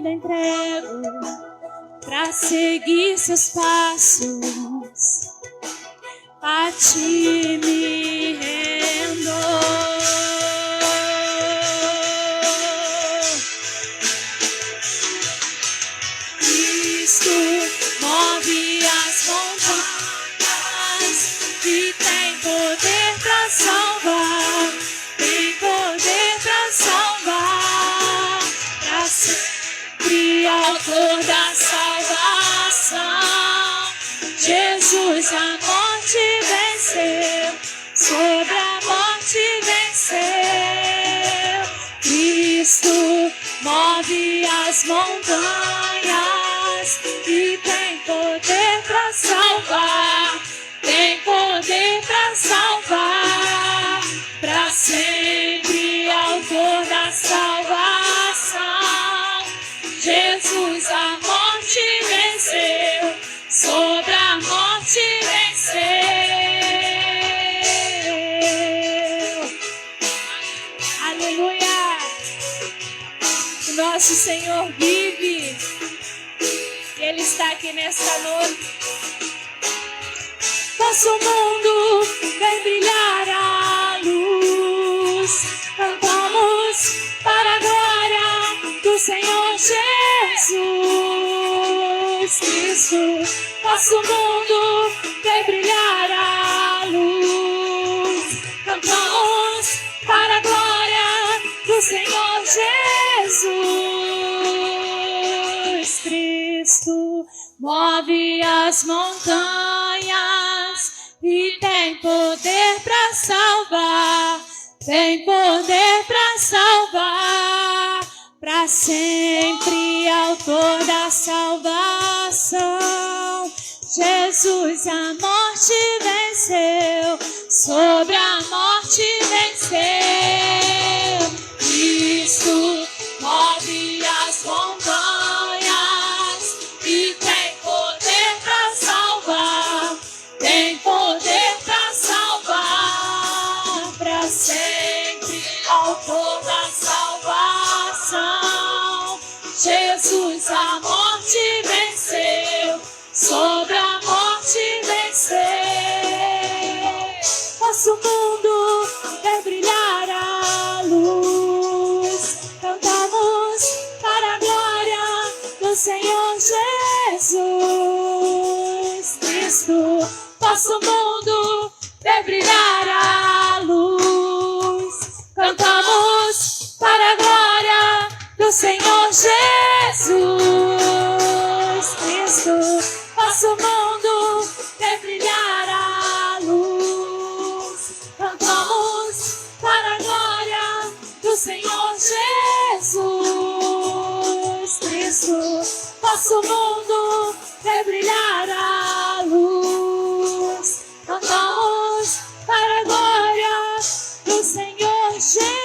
vida entrego pra seguir seus passos, a ti me rendo. Cristo move as montanhas e tem poder pra salvar, tem poder pra salvar, pra sempre autor da salvação. Jesus a morte venceu, sobre a morte venceu. Cristo move as montanhas e tem poder pra salvar, tem poder pra salvar, pra sempre autor da salvação. Jesus a morte venceu, sobre a morte venceu. Aleluia! O nosso Senhor vive, e Ele está aqui nesta noite. Nosso mundo vem brilhar a luz, cantamos para a glória do Senhor Jesus Cristo. Nosso mundo vem brilhar a luz, cantamos para a glória do Senhor Jesus Cristo. Move as montanhas e tem poder para salvar, tem poder para salvar, para sempre autor da salvação. Jesus a morte venceu, sobre a morte venceu. Cristo move as montanhas e tem poder para salvar, tem poder para salvar, para sempre autor da salvação. Jesus a morte venceu, sobre a morte venceu. Nosso mundo quer brilhar a luz, cantamos para a glória do Senhor Jesus Cristo. Nosso mundo quer brilhar a luz, cantamos para a glória do Senhor Jesus Cristo. Nosso mundo quer brilhar a luz, cantamos para a glória do Senhor Jesus Cristo. Nosso mundo quer brilhar a luz, cantamos para a glória do Senhor Jesus.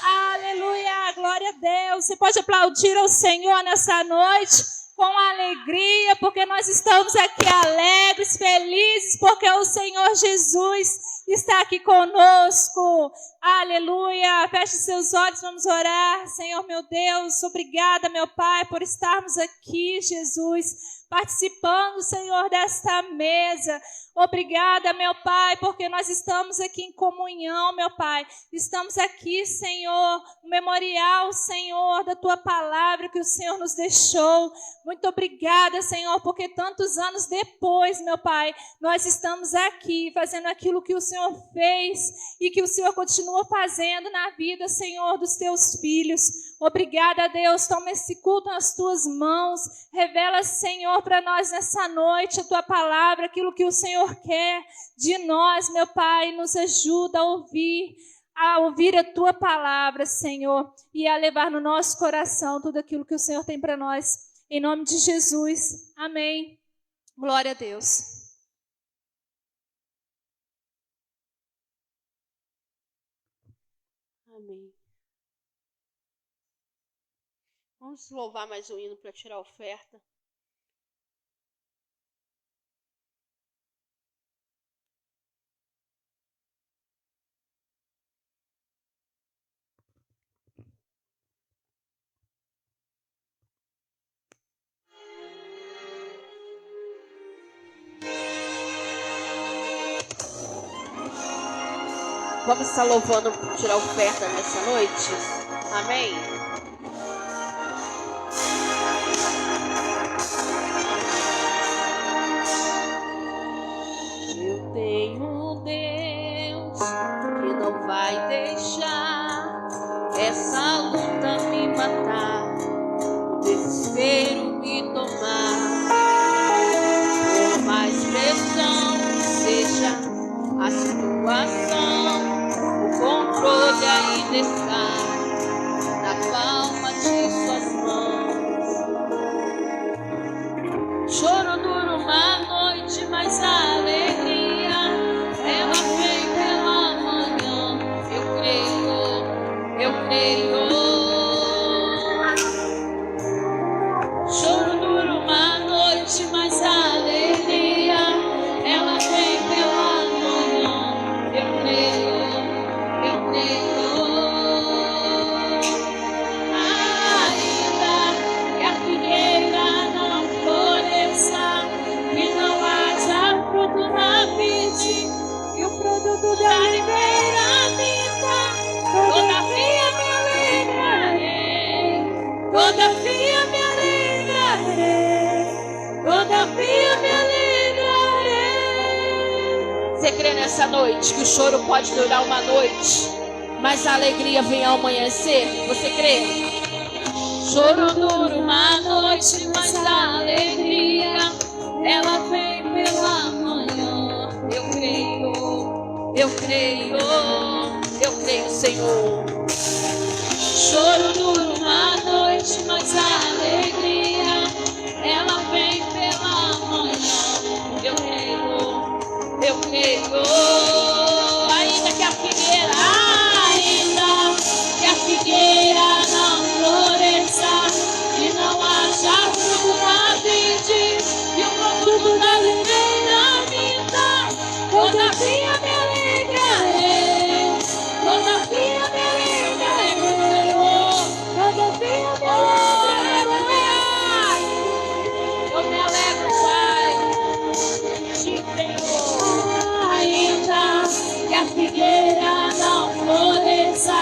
Aleluia, glória a Deus. Você pode aplaudir ao Senhor nessa noite com alegria, porque nós estamos aqui alegres, felizes, porque o Senhor Jesus está aqui conosco. Aleluia. Feche seus olhos, vamos orar. Senhor, meu Deus, obrigada, meu Pai, por estarmos aqui, Jesus, participando, Senhor, desta mesa. Obrigada, meu Pai, porque nós estamos aqui em comunhão, meu Pai. Estamos aqui, Senhor, no memorial, Senhor, da Tua palavra que o Senhor nos deixou. Muito obrigada, Senhor, porque tantos anos depois, meu Pai, nós estamos aqui fazendo aquilo que o Senhor fez e que o Senhor continua fazendo na vida, Senhor, dos Teus filhos. Obrigada, Deus. Toma esse culto nas Tuas mãos. Revela, Senhor, para nós nessa noite a Tua palavra, aquilo que o Senhor quer de nós, meu Pai. Nos ajuda a ouvir a Tua palavra, Senhor, e a levar no nosso coração tudo aquilo que o Senhor tem para nós. Em nome de Jesus. Amém. Glória a Deus. Amém. Vamos louvar mais um hino para tirar a oferta. Vamos estar louvando por tirar oferta nessa noite? Amém? Eu tenho um Deus que não vai deixar essa luta me matar, o desespero me tomar. Por mais pressão seja a situação, o controle ainda está na palma de suas mãos. Choro dura uma noite, mas a alegria ela vem pela manhã. Eu creio, eu creio. Choro dura uma noite, mas a alegria ela vem pela manhã. Eu creio, eu creio. Ainda que a figueira não floresça e não haja fruto na vide e o produto da oliveira minta, todavia me alegrarei, todavia me alegrarei, todavia me alegrarei. Você crê nessa noite que o choro pode durar uma noite, mas a alegria vem ao amanhecer? Você crê? Choro dura uma noite, mas a alegria ela vem pela manhã. Eu creio, eu creio, eu creio, Senhor. Choro dura uma noite, mas a alegria ela vem pela manhã. Eu creio, eu creio. Ainda que a figueira não floresça e não haja fruto na vide e o produto da oliveira minta, todavia me alegrarei, todavia me alegrarei, todavia me alegrarei. Eu me alegro, Pai, Senhor. Ainda que a figueira não floresça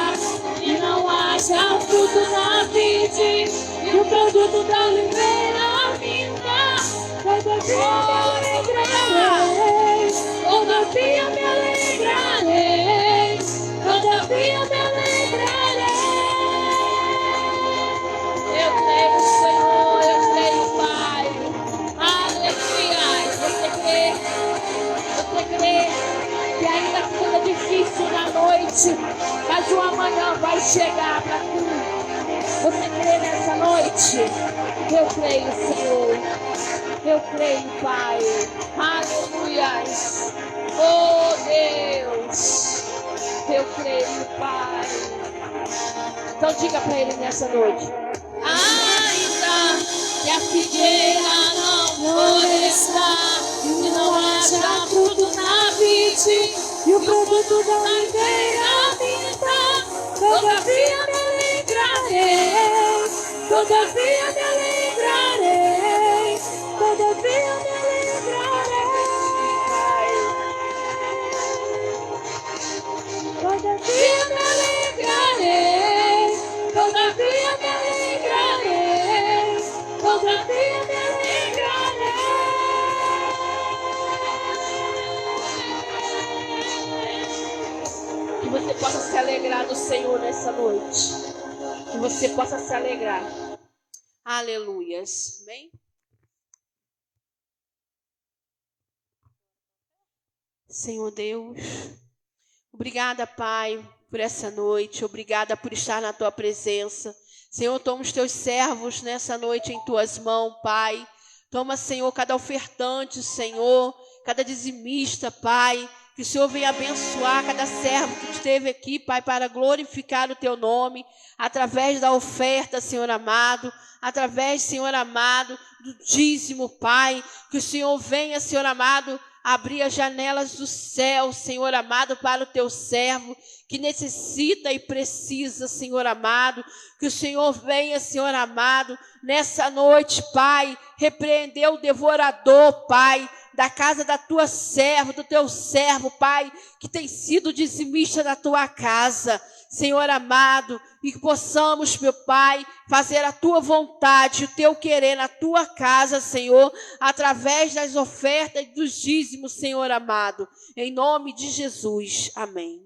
e não haja fruto na vide e o produto da oliveira minta, todavia me alegrarei, todavia me alegrarei, todavia me alegrarei. Eu creio, Senhor, eu creio, Pai. Aleluia. Você crê que ainda que seja difícil na noite, mas o amanhã vai chegar para tu. Você crê nessa noite? Eu creio, Senhor. Eu creio, Pai. Aleluia. Oh, Deus. Eu creio, Pai. Então diga para Ele nessa noite. Ainda que a figueira não floresça e não haja fruto na vide e o produto da oliveira minta, todavia me alegrarei, todavia me alegrarei, todavia me alegrarei, todavia me alegrarei, todavia me alegrarei, todavia me alegrarei. Que você possa se alegrar no Senhor nessa noite. Que você possa se alegrar. Aleluias. Amém? Senhor Deus, obrigada, Pai, por essa noite. Obrigada por estar na Tua presença. Senhor, toma os Teus servos nessa noite em Tuas mãos, Pai. Toma, Senhor, cada ofertante, Senhor, cada dizimista, Pai. Que o Senhor venha abençoar cada servo que esteve aqui, Pai, para glorificar o Teu nome, através da oferta, Senhor amado, através, Senhor amado, do dízimo, Pai. Que o Senhor venha, Senhor amado, abrir as janelas do céu, Senhor amado, para o Teu servo, que necessita e precisa, Senhor amado. Que o Senhor venha, Senhor amado, nessa noite, Pai, repreender o devorador, Pai, da casa da tua serva, do teu servo, Pai, que tem sido dizimista da tua casa, Senhor amado, e que possamos, meu Pai, fazer a tua vontade, o teu querer na tua casa, Senhor, através das ofertas e dos dízimos, Senhor amado, em nome de Jesus, amém.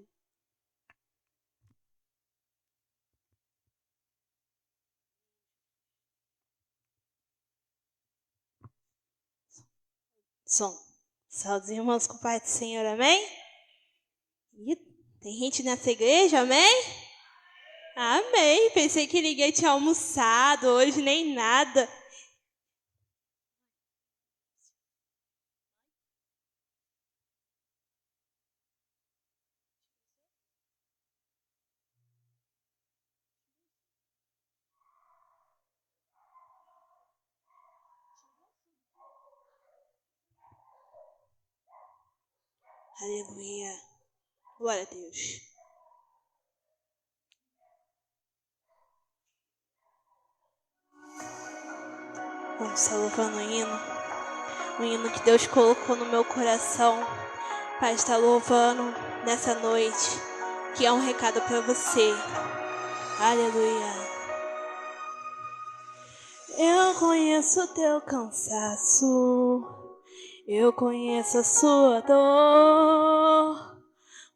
Som. Salve os irmãos com o Pai do Senhor, amém? Ih, tem gente nessa igreja, amém? Amém. Pensei que ninguém tinha almoçado hoje, nem nada. Aleluia. Glória a Deus. Vamos estar louvando o hino que Deus colocou no meu coração para estar louvando nessa noite, que é um recado para você. Aleluia. Eu conheço o teu cansaço, eu conheço a sua dor.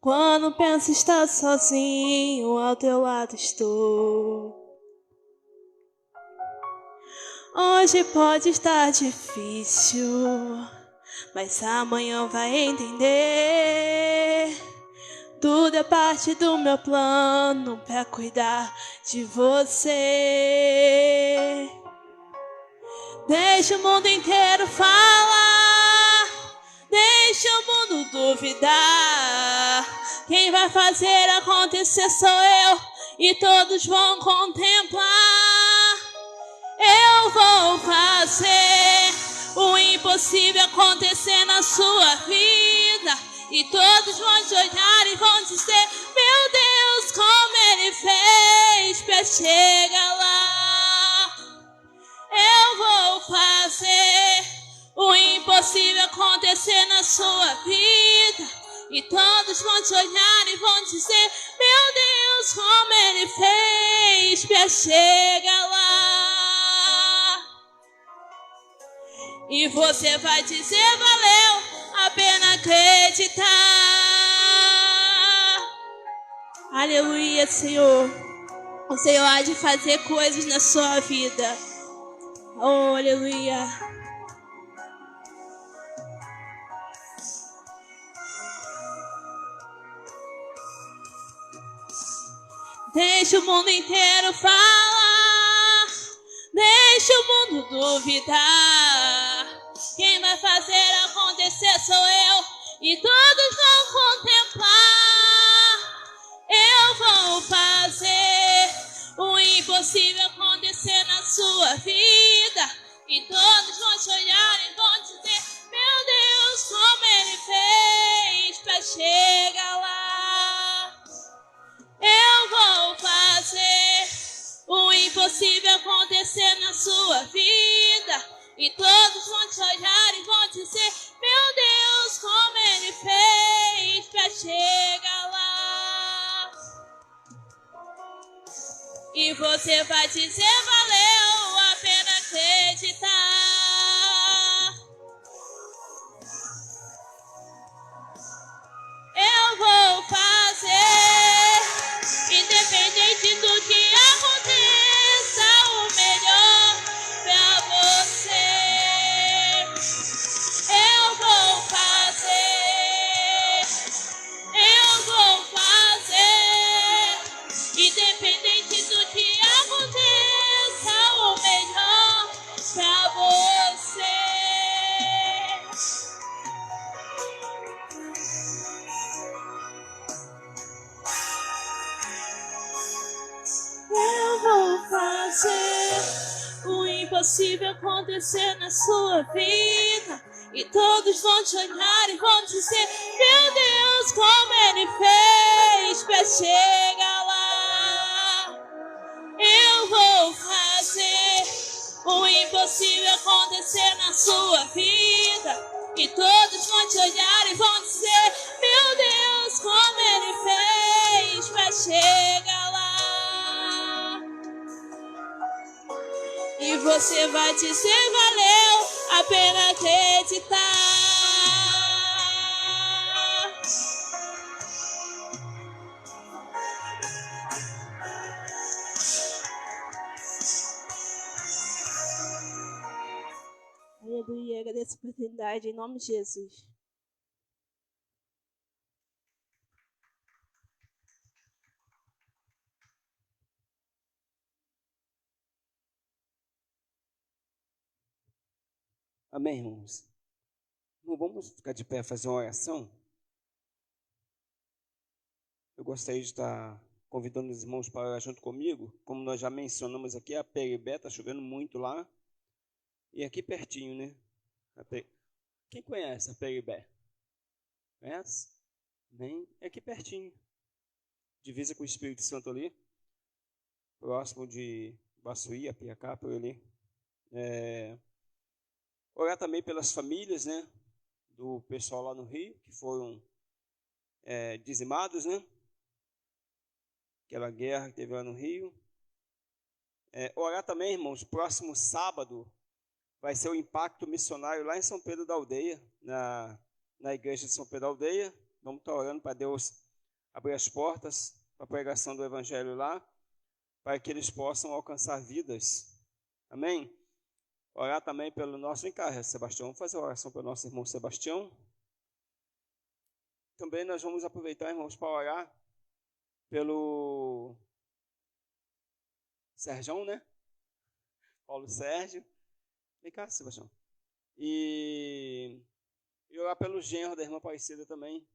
Quando penso estar sozinho, ao teu lado estou. Hoje pode estar difícil, mas amanhã vai entender. Tudo é parte do meu plano pra cuidar de você. Deixa o mundo inteiro falar, deixa o mundo duvidar. Quem vai fazer acontecer sou eu, e todos vão contemplar. Eu vou fazer o impossível acontecer na sua vida, e todos vão te olhar e vão dizer: meu Deus, como Ele fez pra chegar lá. Eu vou fazer o impossível acontecer na sua vida, e todos vão te olhar e vão dizer: meu Deus, como Ele fez pra chegar lá. E você vai dizer: valeu a pena acreditar. Aleluia, Senhor. O Senhor há de fazer coisas na sua vida. Oh, aleluia. Deixa o mundo inteiro falar, deixa o mundo duvidar. Quem vai fazer acontecer sou eu, e todos vão contemplar. Eu vou fazer o impossível acontecer na sua vida, e todos vão te olhar e vão dizer: meu Deus, como Ele fez pra chegar lá. Eu vou fazer o impossível acontecer na sua vida, e todos vão te olhar e vão dizer: meu Deus, como Ele fez pra chegar lá. E você vai dizer: valeu a pena acreditar. Eu vou fazer, independente do que aconteça, o melhor pra você. Eu vou fazer, independente do que aconteça, o melhor pra você. Eu vou fazer o impossível acontecer na sua vida, e todos vão te olhar e vão dizer: meu Deus, como Ele fez pra chegar lá. Eu vou fazer o impossível acontecer na sua vida, E todos vão te olhar e vão dizer: meu Deus, como Ele fez pra chegar lá. E você vai dizer: valeu a pena acreditar. Aleluia, agradeço a oportunidade em nome de Jesus. Amém, irmãos? Não vamos ficar de pé e fazer uma oração? Eu gostaria de estar convidando os irmãos para orar junto comigo. Como nós já mencionamos aqui, a Peribé está chovendo muito lá. E aqui pertinho, né? Quem conhece a Peribé? Conhece? Bem, é aqui pertinho. Divisa com o Espírito Santo ali. Próximo de Baçuí, Apiacá, por ali. Orar também pelas famílias, né? Do pessoal lá no Rio, que foram dizimados, né? Aquela guerra que teve lá no Rio. Orar também, irmãos, próximo sábado vai ser o impacto missionário lá em São Pedro da Aldeia, na igreja de São Pedro da Aldeia. Vamos estar orando para Deus abrir as portas para a pregação do Evangelho lá, para que eles possam alcançar vidas. Amém? Orar também pelo nosso... Vem cá, Sebastião, vamos fazer a oração pelo nosso irmão Sebastião. Também nós vamos aproveitar, irmãos, para orar pelo Sérgio, né? Paulo Sérgio. Vem cá, Sebastião. E orar pelo genro da irmã Aparecida também.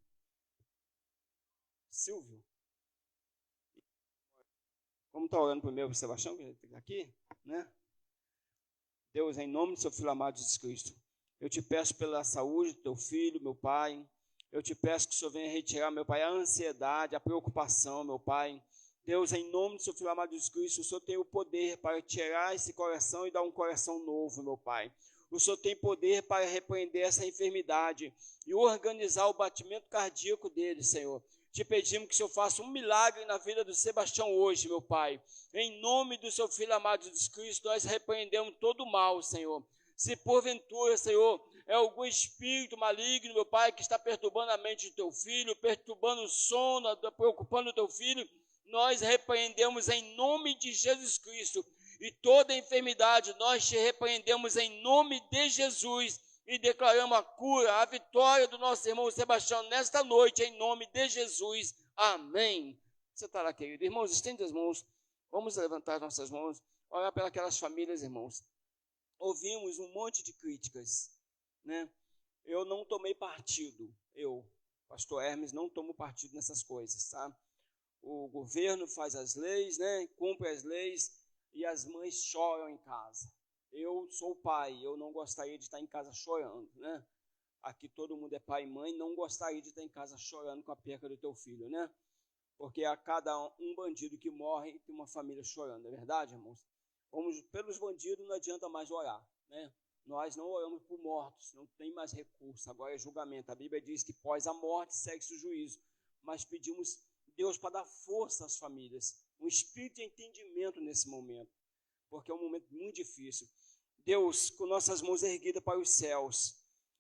Silvio. Vamos estar orando primeiro para o Sebastião, que está aqui, né? Deus, em nome do seu Filho amado Jesus Cristo, eu te peço pela saúde do teu filho, meu Pai. Eu te peço que o Senhor venha retirar, meu Pai, a ansiedade, a preocupação, meu Pai. Deus, em nome do seu Filho amado Jesus Cristo, o Senhor tem o poder para tirar esse coração e dar um coração novo, meu Pai. O Senhor tem poder para repreender essa enfermidade e organizar o batimento cardíaco dele, Senhor. Te pedimos que o Senhor faça um milagre na vida do Sebastião hoje, meu Pai. Em nome do seu Filho amado Jesus Cristo, nós repreendemos todo o mal, Senhor. Se porventura, Senhor, é algum espírito maligno, meu Pai, que está perturbando a mente do teu filho, perturbando o sono, preocupando o teu filho, nós repreendemos em nome de Jesus Cristo. E toda enfermidade, nós te repreendemos em nome de Jesus. E declaramos a cura, a vitória do nosso irmão Sebastião nesta noite, em nome de Jesus. Amém. Você está lá, querido. Irmãos, estende as mãos. Vamos levantar nossas mãos. Orar pelas famílias, irmãos. Ouvimos um monte de críticas, né? Eu não tomei partido. Eu, pastor Hermes, não tomo partido nessas coisas, tá? O governo faz as leis, né? Cumpre as leis e as mães choram em casa. Eu sou pai, eu não gostaria de estar em casa chorando, né? Aqui todo mundo é pai e mãe, não gostaria de estar em casa chorando com a perca do teu filho, né? Porque a cada um bandido que morre, tem uma família chorando, é verdade, irmãos? Pelos bandidos não adianta mais orar, né? Nós não oramos por mortos, não tem mais recurso, agora é julgamento. A Bíblia diz que após a morte segue-se o juízo, mas pedimos Deus para dar força às famílias, um espírito de entendimento nesse momento, porque é um momento muito difícil. Deus, com nossas mãos erguidas para os céus,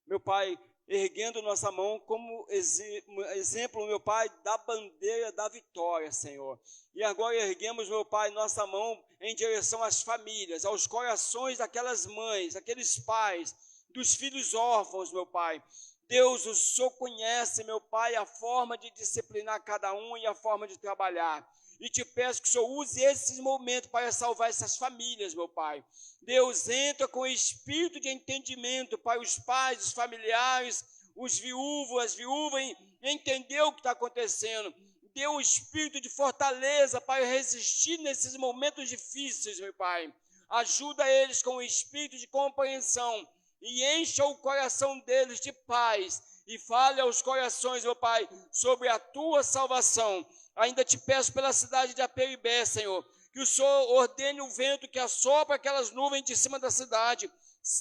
meu Pai, erguendo nossa mão como exemplo, meu Pai, da bandeira da vitória, Senhor. E agora erguemos, meu Pai, nossa mão em direção às famílias, aos corações daquelas mães, daqueles pais, dos filhos órfãos, meu Pai. Deus, o Senhor conhece, meu Pai, a forma de disciplinar cada um e a forma de trabalhar. E te peço que o Senhor use esses momentos para salvar essas famílias, meu Pai. Deus, entra com espírito de entendimento para os pais, os familiares, os viúvos, as viúvas, entender o que está acontecendo. Dê um espírito de fortaleza para resistir nesses momentos difíceis, meu Pai. Ajuda eles com o espírito de compreensão e encha o coração deles de paz. E fale aos corações, meu Pai, sobre a tua salvação. Ainda te peço pela cidade de Aperibé, Senhor, que o Senhor ordene o vento que assopra aquelas nuvens de cima da cidade,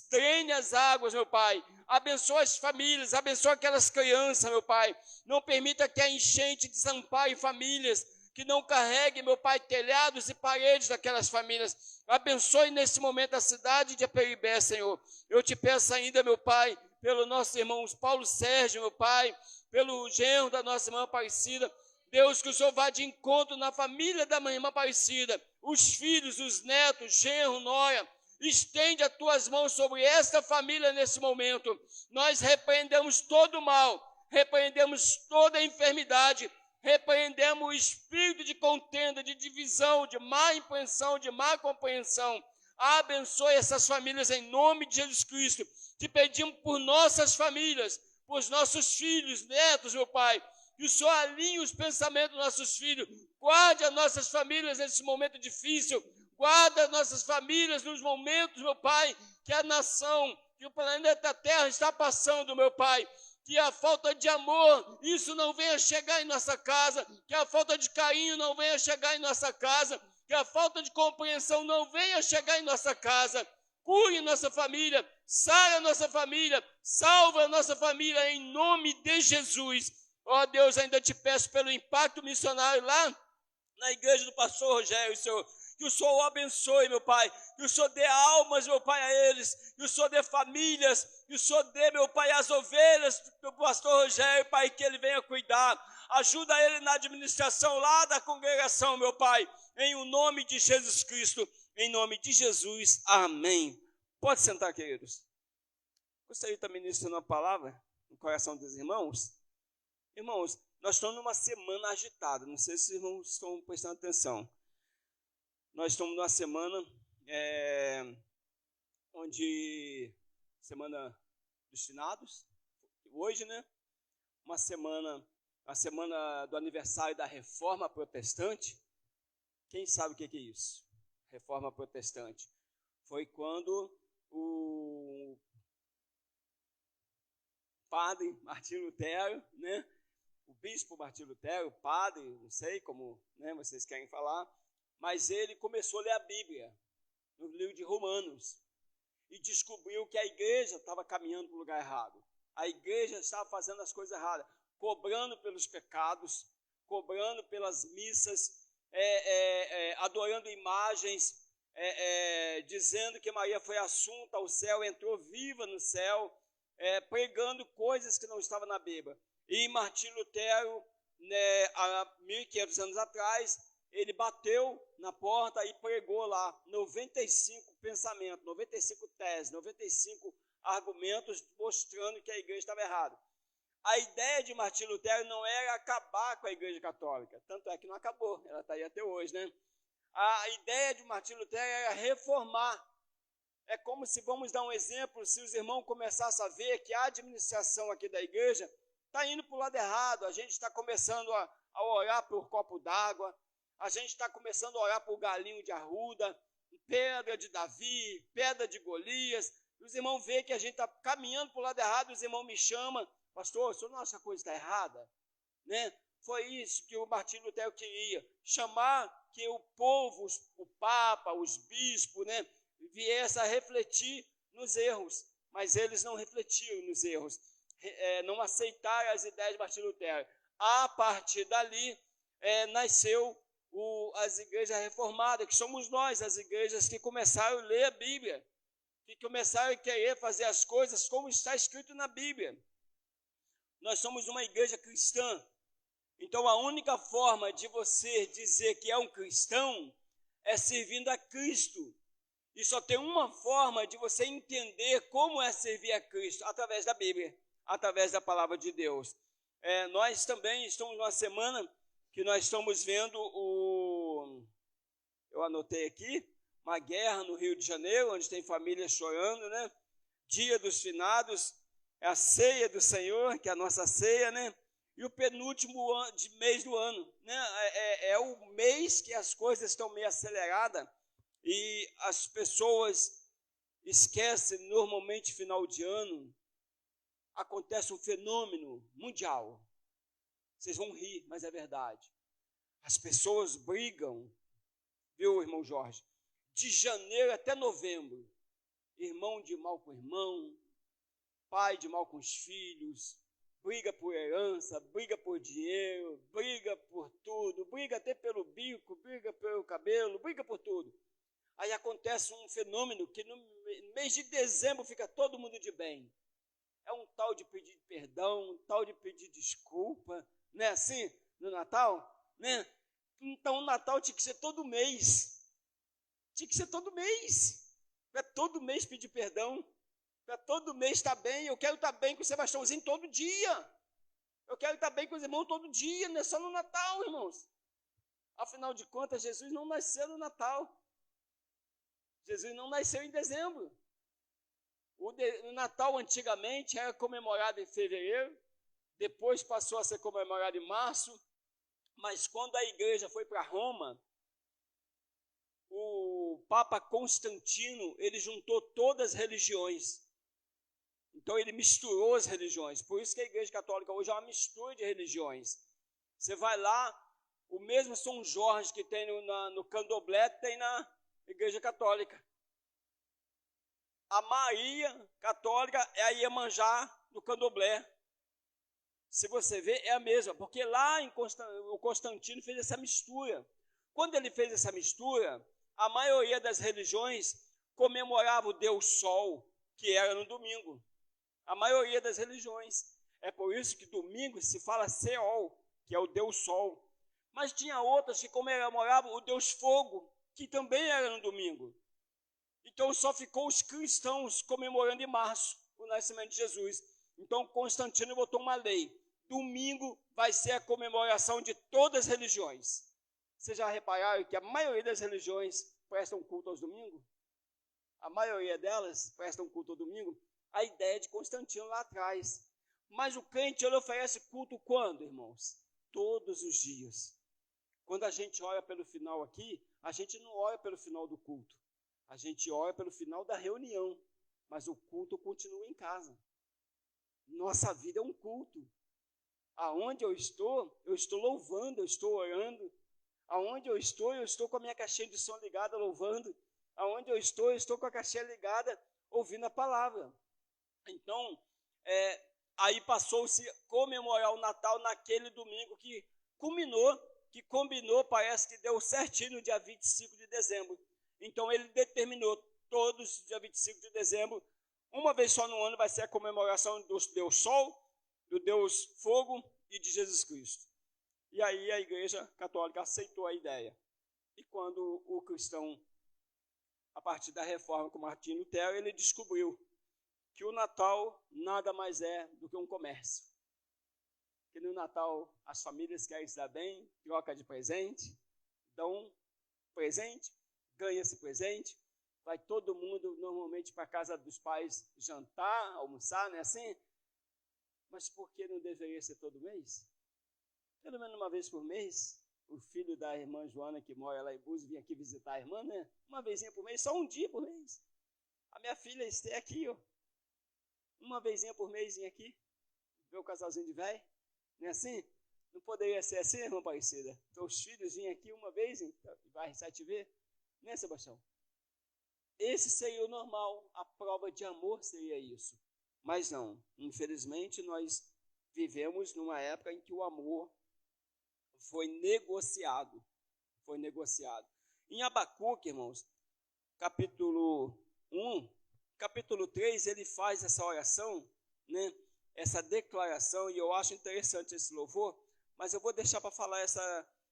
Drene as águas, meu Pai. Abençoa as famílias, abençoa aquelas crianças, meu Pai. Não permita que a enchente desampare famílias, que não carregue, meu Pai, telhados e paredes daquelas famílias. Abençoe nesse momento a cidade de Aperibé, Senhor. Eu te peço ainda, meu Pai, pelo nosso irmão Paulo Sérgio, meu Pai, pelo genro da nossa irmã Aparecida. Deus, que o Senhor vá de encontro na família da minha irmã Aparecida, os filhos, os netos, genro, nora. Estende as tuas mãos sobre esta família nesse momento. Nós repreendemos todo o mal, repreendemos toda a enfermidade, repreendemos o espírito de contenda, de divisão, de má impressão, de má compreensão. Abençoe essas famílias em nome de Jesus Cristo. Te pedimos por nossas famílias, por nossos filhos, netos, meu Pai, que o Senhor alinhe os pensamentos dos nossos filhos. Guarde as nossas famílias nesse momento difícil. Guarda as nossas famílias nos momentos, meu Pai, que a nação, que o planeta Terra está passando, meu Pai. Que a falta de amor, isso não venha chegar em nossa casa. Que a falta de carinho não venha chegar em nossa casa. Que a falta de compreensão não venha chegar em nossa casa. Cure nossa família, sara a nossa família, salva a nossa família em nome de Jesus. Ó Deus, ainda te peço pelo impacto missionário lá na igreja do pastor Rogério, Senhor. Que o Senhor o abençoe, meu Pai. Que o Senhor dê almas, meu Pai, a eles. Que o Senhor dê famílias. Que o Senhor dê, meu Pai, as ovelhas do pastor Rogério, Pai, que ele venha cuidar. Ajuda ele na administração lá da congregação, meu Pai. Em o nome de Jesus Cristo. Em nome de Jesus. Amém. Pode sentar, queridos. Gostaria de estar ministrando uma palavra no coração dos irmãos. Irmãos, nós estamos numa semana agitada. Não sei se os irmãos estão prestando atenção. Nós estamos numa semana semana dos finados, hoje, né? A semana do aniversário da Reforma Protestante. Quem sabe o que é isso? Reforma Protestante. Foi quando o padre Martinho Lutero, né? O bispo Martinho Lutero, o padre, não sei como, né, vocês querem falar, mas ele começou a ler a Bíblia, no livro de Romanos, e descobriu que a igreja estava caminhando para o lugar errado. A igreja estava fazendo as coisas erradas, cobrando pelos pecados, cobrando pelas missas, adorando imagens, dizendo que Maria foi assunta ao céu, entrou viva no céu, pregando coisas que não estavam na Bíblia. E Martinho Lutero, né, há 1500 anos atrás, ele bateu na porta e pregou lá 95 pensamentos, 95 teses, 95 argumentos mostrando que a igreja estava errada. A ideia de Martinho Lutero não era acabar com a igreja católica, tanto é que não acabou, ela está aí até hoje, né? A ideia de Martinho Lutero era reformar. É como se, vamos dar um exemplo, se os irmãos começassem a ver que a administração aqui da igreja está indo para o lado errado, a gente está começando a orar por copo d'água, a gente está começando a orar por galinho de arruda, pedra de Davi, pedra de Golias. Os irmãos veem que a gente está caminhando para o lado errado, os irmãos me chamam, pastor, o senhor não acha que a coisa está errada? Né? Foi isso que o Martinho Lutero queria, chamar que o povo, o Papa, os bispos, né, viessem a refletir nos erros, mas eles não refletiram nos erros, não aceitaram as ideias de Martinho Lutero. A partir dali, nasceu as igrejas reformadas, que somos nós, as igrejas que começaram a ler a Bíblia, que começaram a querer fazer as coisas como está escrito na Bíblia. Nós somos uma igreja cristã. Então, a única forma de você dizer que é um cristão é servindo a Cristo. E só tem uma forma de você entender como é servir a Cristo, através da Bíblia, através da palavra de Deus. Nós também estamos numa semana que nós estamos vendo eu anotei aqui, uma guerra no Rio de Janeiro, onde tem famílias chorando, né? Dia dos finados, é a ceia do Senhor, que é a nossa ceia, né? E o penúltimo mês do ano, né? É o mês que as coisas estão meio aceleradas e as pessoas esquecem, normalmente, final de ano, acontece um fenômeno mundial. Vocês vão rir, mas é verdade. As pessoas brigam, viu, irmão Jorge, de janeiro até novembro. irmão de mal com irmão, pai de mal com os filhos, briga por herança, briga por dinheiro, briga por tudo, briga até pelo bico, briga pelo cabelo, briga por tudo. Aí acontece um fenômeno que no mês de dezembro fica todo mundo de bem. É um tal de pedir perdão, um tal de pedir desculpa, não é assim no Natal? Né? Então o Natal tinha que ser todo mês. Tinha que ser todo mês. Para todo mês pedir perdão. Para todo mês estar bem. Eu quero estar bem com o Sebastiãozinho todo dia. Eu quero estar bem com os irmãos todo dia, não é só no Natal, irmãos. Afinal de contas, Jesus não nasceu no Natal. Jesus não nasceu em dezembro. O Natal antigamente era comemorado em fevereiro, depois passou a ser comemorado em março, mas quando a igreja foi para Roma, o Papa Constantino, ele juntou todas as religiões. Então ele misturou as religiões. Por isso que a igreja católica hoje é uma mistura de religiões. Você vai lá, o mesmo São Jorge que tem no Candomblé tem na igreja católica. A Maria católica é a Iemanjá do Candomblé. Se você vê, é a mesma, porque lá o Constantino fez essa mistura. Quando ele fez essa mistura, a maioria das religiões comemorava o Deus Sol, que era no domingo. A maioria das religiões. É por isso que domingo se fala Seol, que é o Deus Sol. Mas tinha outras que comemoravam o Deus Fogo, que também era no domingo. Então só ficou os cristãos comemorando em março o nascimento de Jesus. Então Constantino botou uma lei. Domingo vai ser a comemoração de todas as religiões. Vocês já repararam que a maioria das religiões prestam culto aos domingos? A maioria delas prestam culto ao domingo. A ideia de Constantino lá atrás. Mas o crente, ele oferece culto quando, irmãos? Todos os dias. Quando a gente ora pelo final aqui, a gente não ora pelo final do culto. A gente ora pelo final da reunião, mas o culto continua em casa. Nossa vida é um culto. Aonde eu estou louvando, eu estou orando. Aonde eu estou com a minha caixinha de som ligada, louvando. Aonde eu estou com a caixinha ligada, ouvindo a palavra. Então, aí passou-se a comemorar o Natal naquele domingo que combinou, parece que deu certinho no dia 25 de dezembro. Então ele determinou todos, dia 25 de dezembro, uma vez só no ano vai ser a comemoração do Deus Sol, do Deus Fogo e de Jesus Cristo. E aí a Igreja Católica aceitou a ideia. E quando o cristão, a partir da reforma com Martinho Lutero, ele descobriu que o Natal nada mais é do que um comércio. Que no Natal as famílias querem se dar bem, troca de presente, dão presente, ganha esse presente, vai todo mundo normalmente para a casa dos pais jantar, almoçar, não é assim? Mas por que não deveria ser todo mês? Pelo menos uma vez por mês, o filho da irmã Joana, que mora lá em Búzios, vinha aqui visitar a irmã, né? Uma vezinha por mês, só um dia por mês. A minha filha está aqui, ó. Uma vezinha por mês vinha aqui, ver o casalzinho de velho, não é assim? Não poderia ser assim, irmã Aparecida? Então os filhos vinham aqui uma vez, vai 7 vezes. Né, Sebastião? Esse seria o normal, a prova de amor seria isso. Mas não, infelizmente nós vivemos numa época em que o amor foi negociado. Em Abacuque, irmãos, capítulo 1, capítulo 3, ele faz essa oração, né, essa declaração, e eu acho interessante esse louvor, mas eu vou deixar para falar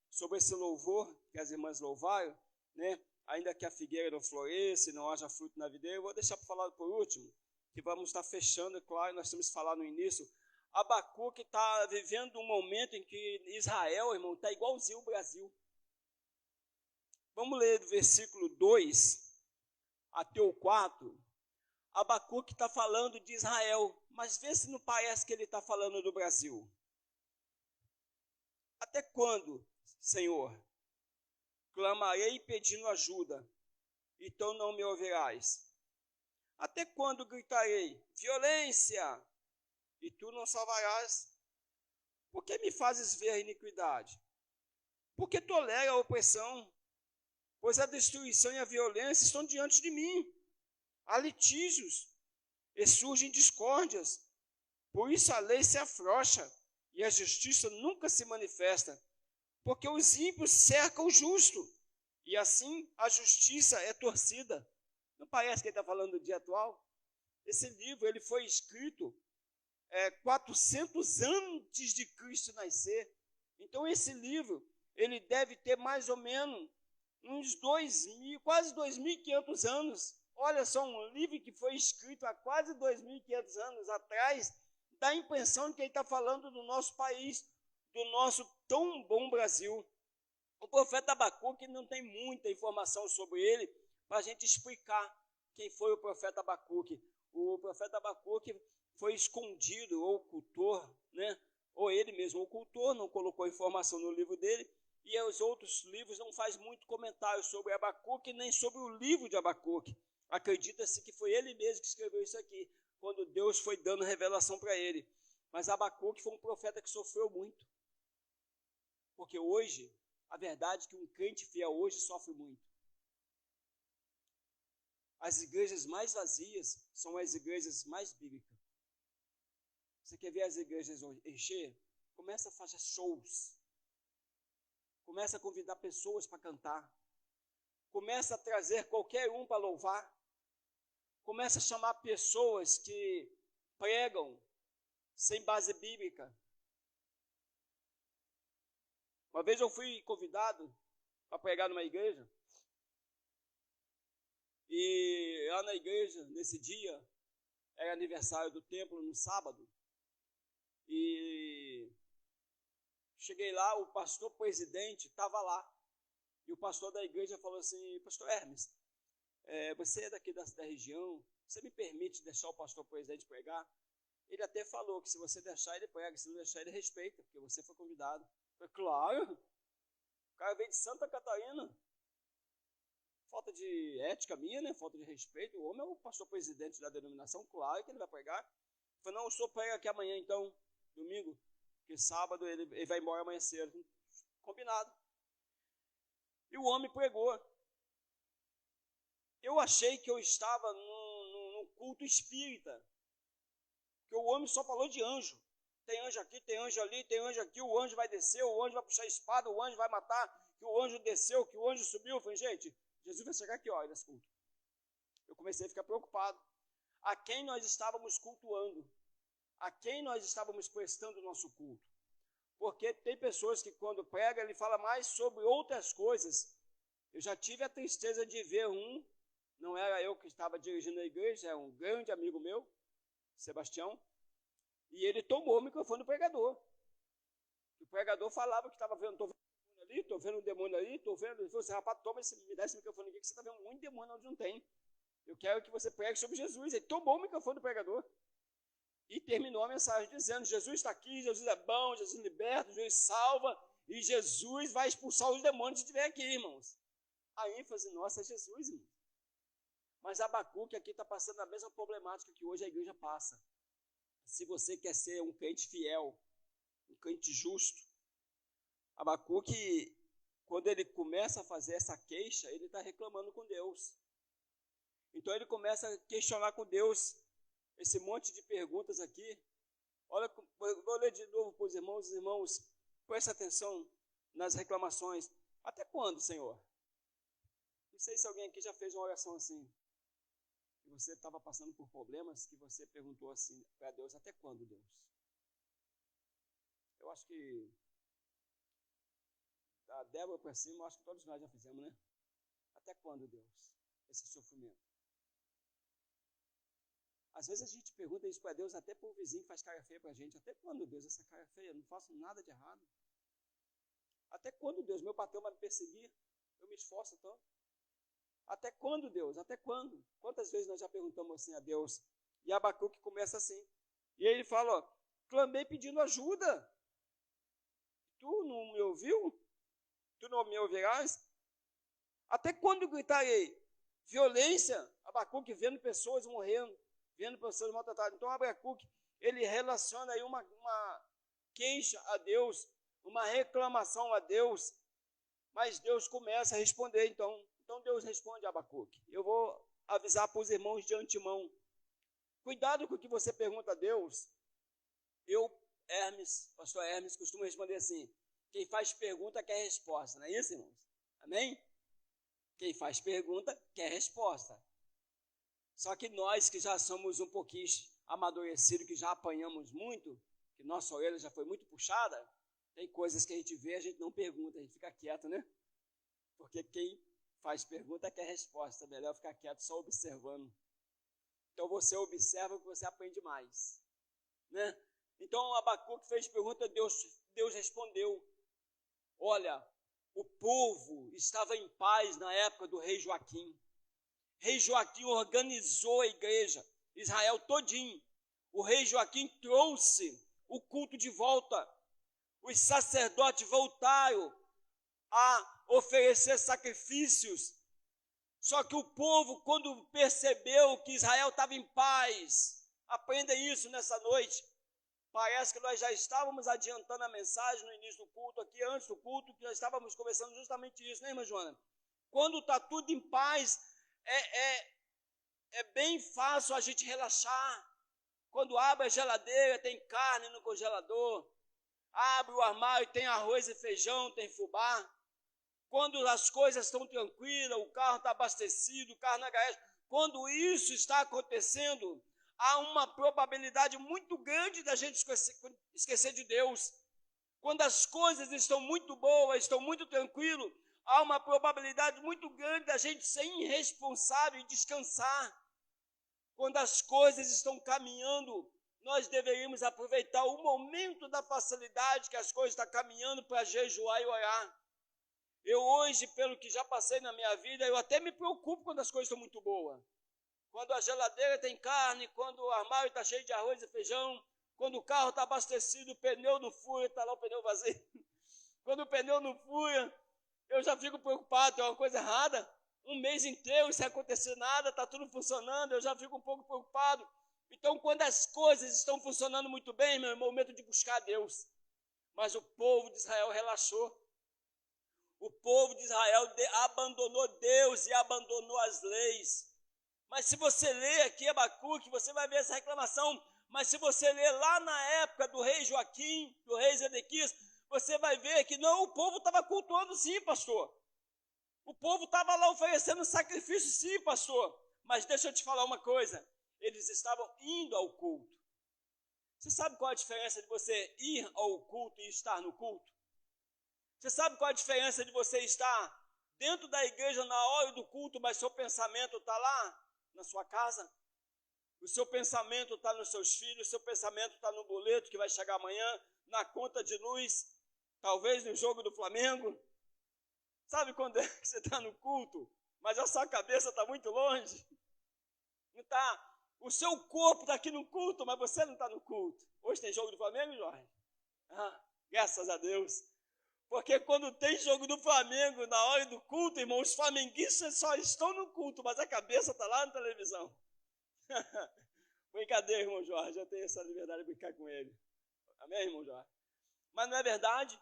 sobre esse louvor que as irmãs louvaram, né? Ainda que a figueira não floresça, não haja fruto na videira, eu vou deixar para falar por último, que vamos estar fechando, é claro, nós temos que falar no início. Abacuque está vivendo um momento em que Israel, irmão, está igualzinho o Brasil. Vamos ler do versículo 2 até o 4. Abacuque está falando de Israel, mas vê se não parece que ele está falando do Brasil. Até quando, Senhor? Clamarei pedindo ajuda, então não me ouvirás. Até quando gritarei, violência, e tu não salvarás? Por que me fazes ver a iniquidade? Por que tolera a opressão? Pois a destruição e a violência estão diante de mim. há litígios e surgem discórdias. Por isso a lei se afrouxa e a justiça nunca se manifesta, porque os ímpios cercam o justo, e assim a justiça é torcida. Não parece que ele está falando do dia atual? Esse livro ele foi escrito 400 antes de Cristo nascer. Então esse livro ele deve ter mais ou menos uns 2.000, quase 2.500 anos. Olha só, um livro que foi escrito há quase 2.500 anos atrás, dá a impressão de que ele está falando do nosso país, do nosso tão bom Brasil. O profeta Abacuque não tem muita informação sobre ele para a gente explicar quem foi o profeta Abacuque. O profeta Abacuque foi escondido, ou ocultor, né? Ou ele mesmo ocultou, não colocou informação no livro dele, e os outros livros não faz muito comentário sobre Abacuque, nem sobre o livro de Abacuque. Acredita-se que foi ele mesmo que escreveu isso aqui, quando Deus foi dando revelação para ele. Mas Abacuque foi um profeta que sofreu muito. Porque hoje, a verdade é que um crente fiel hoje sofre muito. As igrejas mais vazias são as igrejas mais bíblicas. Você quer ver as igrejas encher? Começa a fazer shows. Começa a convidar pessoas para cantar. Começa a trazer qualquer um para louvar. Começa a chamar pessoas que pregam sem base bíblica. Uma vez eu fui convidado para pregar numa igreja. E lá na igreja, nesse dia, era aniversário do templo no sábado. E cheguei lá, o pastor presidente estava lá. E o pastor da igreja falou assim: pastor Hermes, você é daqui da região, você me permite deixar o pastor presidente pregar? Ele até falou que se você deixar, ele prega, se não deixar, ele respeita, porque você foi convidado. Eu falei, claro, o cara veio de Santa Catarina. Falta de ética minha, né? Falta de respeito. O homem é o pastor presidente da denominação, claro que ele vai pregar. Eu falei, não, o senhor prega aqui amanhã então, domingo, porque sábado ele vai embora amanhã cedo. Combinado. E o homem pregou. Eu achei que eu estava num culto espírita, porque o homem só falou de anjo. Tem anjo aqui, tem anjo ali, tem anjo aqui, o anjo vai descer, o anjo vai puxar a espada, o anjo vai matar, que o anjo desceu, que o anjo subiu. Eu falei, gente, Jesus vai chegar aqui, ó, nesse culto. Eu comecei a ficar preocupado. A quem nós estávamos cultuando? A quem nós estávamos prestando o nosso culto? Porque tem pessoas que quando prega, ele fala mais sobre outras coisas. Eu já tive a tristeza de ver não era eu que estava dirigindo a igreja, era um grande amigo meu, Sebastião, e ele tomou o microfone do pregador. O pregador falava que estava vendo, estou vendo um demônio ali, estou vendo, ele falou assim, rapaz, me dá esse microfone aqui que você está vendo muito demônio onde não tem. Eu quero que você pregue sobre Jesus. Ele tomou o microfone do pregador e terminou a mensagem dizendo, Jesus está aqui, Jesus é bom, Jesus liberta, Jesus salva, e Jesus vai expulsar os demônios se estiver aqui, irmãos. A ênfase nossa é Jesus, irmão. Mas Abacuque aqui está passando a mesma problemática que hoje a igreja passa. Se você quer ser um crente fiel, um crente justo, Abacuque, quando ele começa a fazer essa queixa, ele está reclamando com Deus. Então ele começa a questionar com Deus esse monte de perguntas aqui. Olha, vou ler de novo para os irmãos, presta atenção nas reclamações. Até quando, Senhor? Não sei se alguém aqui já fez uma oração assim. Que você estava passando por problemas, que você perguntou assim para Deus, até quando, Deus? Eu acho que da Débora para cima, eu acho que todos nós já fizemos, né? Até quando, Deus? Esse sofrimento. Às vezes a gente pergunta isso para Deus, até para o vizinho que faz cara feia para a gente. Até quando, Deus, essa cara feia? Eu não faço nada de errado. Até quando, Deus, meu patrão vai me perseguir? Eu me esforço tanto. Até quando, Deus? Até quando? Quantas vezes nós já perguntamos assim a Deus? E Abacuque começa assim. E aí ele fala, ó, clamei pedindo ajuda. Tu não me ouviu? Tu não me ouvirás? Até quando gritarei? Violência. Abacuque vendo pessoas morrendo, vendo pessoas maltratadas. Então Abacuque, ele relaciona aí uma queixa a Deus, uma reclamação a Deus. Mas Deus começa a responder, então Deus responde a Abacuque. Eu vou avisar para os irmãos de antemão. Cuidado com o que você pergunta a Deus. Pastor Hermes, costumo responder assim: quem faz pergunta quer resposta, não é isso, irmãos? Amém? Quem faz pergunta quer resposta. Só que nós que já somos um pouquinho amadurecidos, que já apanhamos muito, que nossa orelha já foi muito puxada, tem coisas que a gente vê, a gente não pergunta, a gente fica quieto, né? Porque quem faz pergunta quer resposta, é melhor ficar quieto só observando. Então você observa que você aprende mais, né? Então Abacuque fez pergunta, Deus respondeu. Olha, o povo estava em paz na época do rei Joaquim. Rei Joaquim organizou a igreja, Israel todinho. O rei Joaquim trouxe o culto de volta. Os sacerdotes voltaram a oferecer sacrifícios. Só que o povo, quando percebeu que Israel estava em paz, aprenda isso nessa noite. Parece que nós já estávamos adiantando a mensagem no início do culto, aqui antes do culto, que já estávamos conversando justamente isso, né, irmã Joana? Quando está tudo em paz, é bem fácil a gente relaxar. Quando abre a geladeira, tem carne no congelador. Abre o armário, tem arroz e feijão, tem fubá. Quando as coisas estão tranquilas, o carro está abastecido, o carro na garagem. Quando isso está acontecendo, há uma probabilidade muito grande da gente esquecer de Deus. Quando as coisas estão muito boas, estão muito tranquilas, há uma probabilidade muito grande da gente ser irresponsável e descansar. Quando as coisas estão caminhando, nós deveríamos aproveitar o momento da facilidade que as coisas estão caminhando para jejuar e orar. Eu hoje, pelo que já passei na minha vida, eu até me preocupo quando as coisas estão muito boas. Quando a geladeira tem carne, quando o armário está cheio de arroz e feijão, quando o carro está abastecido, o pneu não fura, está lá o pneu vazio. Quando o pneu não fura, eu já fico preocupado, tem uma coisa errada. Um mês inteiro, sem acontecer nada, está tudo funcionando, eu já fico um pouco preocupado. Então, quando as coisas estão funcionando muito bem, meu irmão, é momento de buscar a Deus. Mas o povo de Israel relaxou. O povo de Israel abandonou Deus e abandonou as leis. Mas se você ler aqui Abacuque, você vai ver essa reclamação. Mas se você ler lá na época do rei Joaquim, do rei Zedequias, você vai ver que não, o povo estava cultuando sim, pastor. O povo estava lá oferecendo sacrifício sim, pastor. Mas deixa eu te falar uma coisa. Eles estavam indo ao culto. Você sabe qual a diferença de você ir ao culto e estar no culto? Você sabe qual a diferença de você estar dentro da igreja na hora do culto, mas seu pensamento está lá na sua casa? O seu pensamento está nos seus filhos, o seu pensamento está no boleto que vai chegar amanhã, na conta de luz, talvez no jogo do Flamengo. Sabe quando é que você está no culto, mas a sua cabeça está muito longe? Não está. O seu corpo está aqui no culto, mas você não está no culto. Hoje tem jogo do Flamengo, Jorge? Graças a Deus. Porque quando tem jogo do Flamengo, na hora do culto, irmão, os flamenguistas só estão no culto, mas a cabeça está lá na televisão. Brincadeira, irmão Jorge, eu tenho essa liberdade de brincar com ele. Amém, irmão Jorge? Mas não é verdade?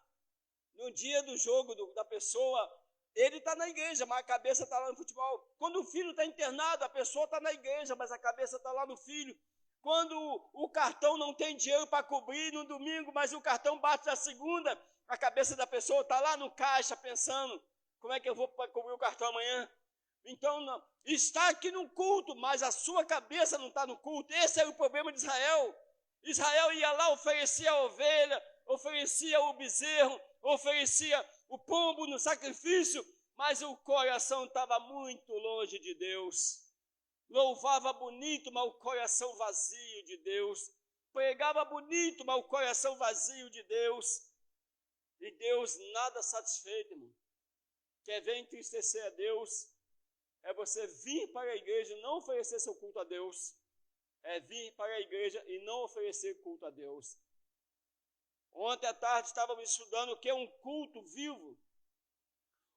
No dia do jogo da pessoa, ele está na igreja, mas a cabeça está lá no futebol. Quando o filho está internado, a pessoa está na igreja, mas a cabeça está lá no filho. Quando o cartão não tem dinheiro para cobrir no domingo, mas o cartão bate na segunda, a cabeça da pessoa está lá no caixa pensando, como é que eu vou cobrir o cartão amanhã? Então, não, está aqui no culto, mas a sua cabeça não está no culto. Esse é o problema de Israel. Israel ia lá, oferecia a ovelha, oferecia o bezerro, oferecia o pombo no sacrifício, mas o coração estava muito longe de Deus. Louvava bonito, mas o coração vazio de Deus. Pregava bonito, mas o coração vazio de Deus. E Deus nada satisfeito, irmão. Quer ver entristecer a Deus? É você vir para a igreja e não oferecer seu culto a Deus. É vir para a igreja e não oferecer culto a Deus. Ontem à tarde estávamos estudando o que é um culto vivo.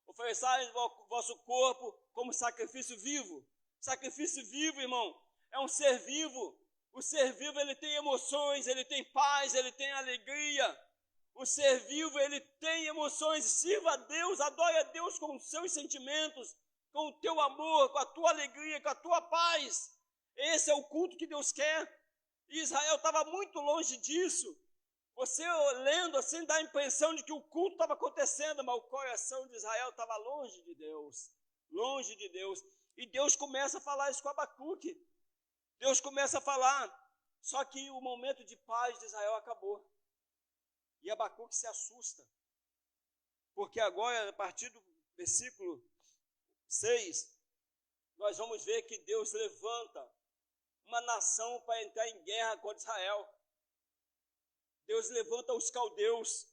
Ofereçai o vosso corpo como sacrifício vivo. Sacrifício vivo, irmão, é um ser vivo. O ser vivo, ele tem emoções, ele tem paz, ele tem alegria. O ser vivo, ele tem emoções. Sirva a Deus, adore a Deus com os seus sentimentos. com o teu amor, com a tua alegria, com a tua paz. Esse é o culto que Deus quer. E Israel estava muito longe disso. Você lendo assim dá a impressão de que o culto estava acontecendo, mas o coração de Israel estava longe de Deus. Longe de Deus. E Deus começa a falar isso com Abacuque. Deus começa a falar. Só que o momento de paz de Israel acabou. E Abacuque se assusta. Porque agora, a partir do versículo 6, nós vamos ver que Deus levanta uma nação para entrar em guerra contra Israel. Deus levanta os caldeus.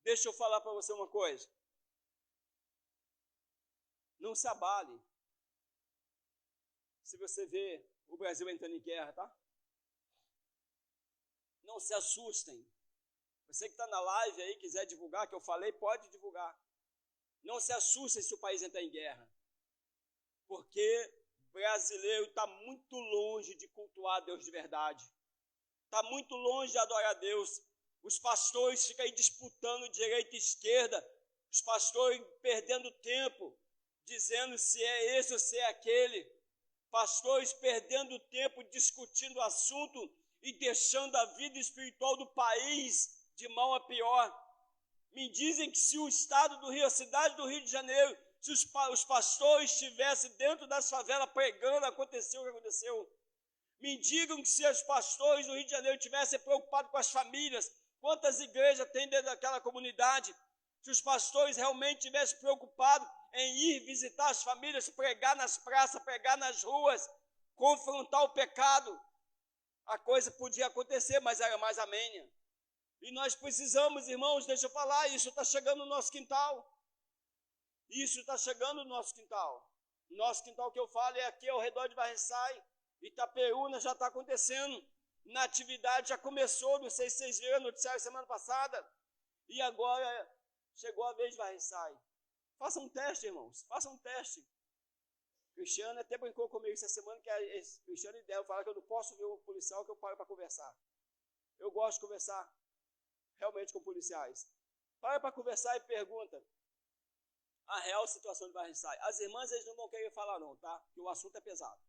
Deixa eu falar para você uma coisa. Não se abale se você vê o Brasil entrando em guerra, tá? Não se assustem. Você que está na live aí, quiser divulgar, que eu falei, pode divulgar. Não se assustem se o país entrar em guerra. Porque o brasileiro está muito longe de cultuar a Deus de verdade. Está muito longe de adorar a Deus. Os pastores ficam aí disputando direita e esquerda. Os pastores perdendo tempo, dizendo se é esse ou se é aquele. Pastores perdendo tempo discutindo o assunto e deixando a vida espiritual do país de mal a pior. Me dizem que se o estado do Rio, a cidade do Rio de Janeiro, se os pastores estivessem dentro das favelas pregando, aconteceu o que aconteceu. Me digam que se os pastores do Rio de Janeiro estivessem preocupados com as famílias, quantas igrejas tem dentro daquela comunidade? Se os pastores realmente estivessem preocupados em ir visitar as famílias, pregar nas praças, pregar nas ruas, confrontar o pecado, a coisa podia acontecer, mas era mais amênia. E nós precisamos, irmãos, deixa eu falar, isso está chegando no nosso quintal. Isso está chegando no nosso quintal. O nosso quintal que eu falo é aqui ao redor de Varriçai. Itaperuna já está acontecendo. Natividade já começou, não sei se vocês viram o noticiário semana passada. E agora chegou a vez de Varriçai. Faça um teste, irmãos, faça um teste. Cristiano até brincou comigo essa semana, que Cristiano e Débora falaram que eu não posso ver um policial, que eu paro para conversar. Eu gosto de conversar realmente com policiais. Para conversar e pergunta a real situação de Varriçai. As irmãs, eles não vão querer falar não, tá? Porque o assunto é pesado.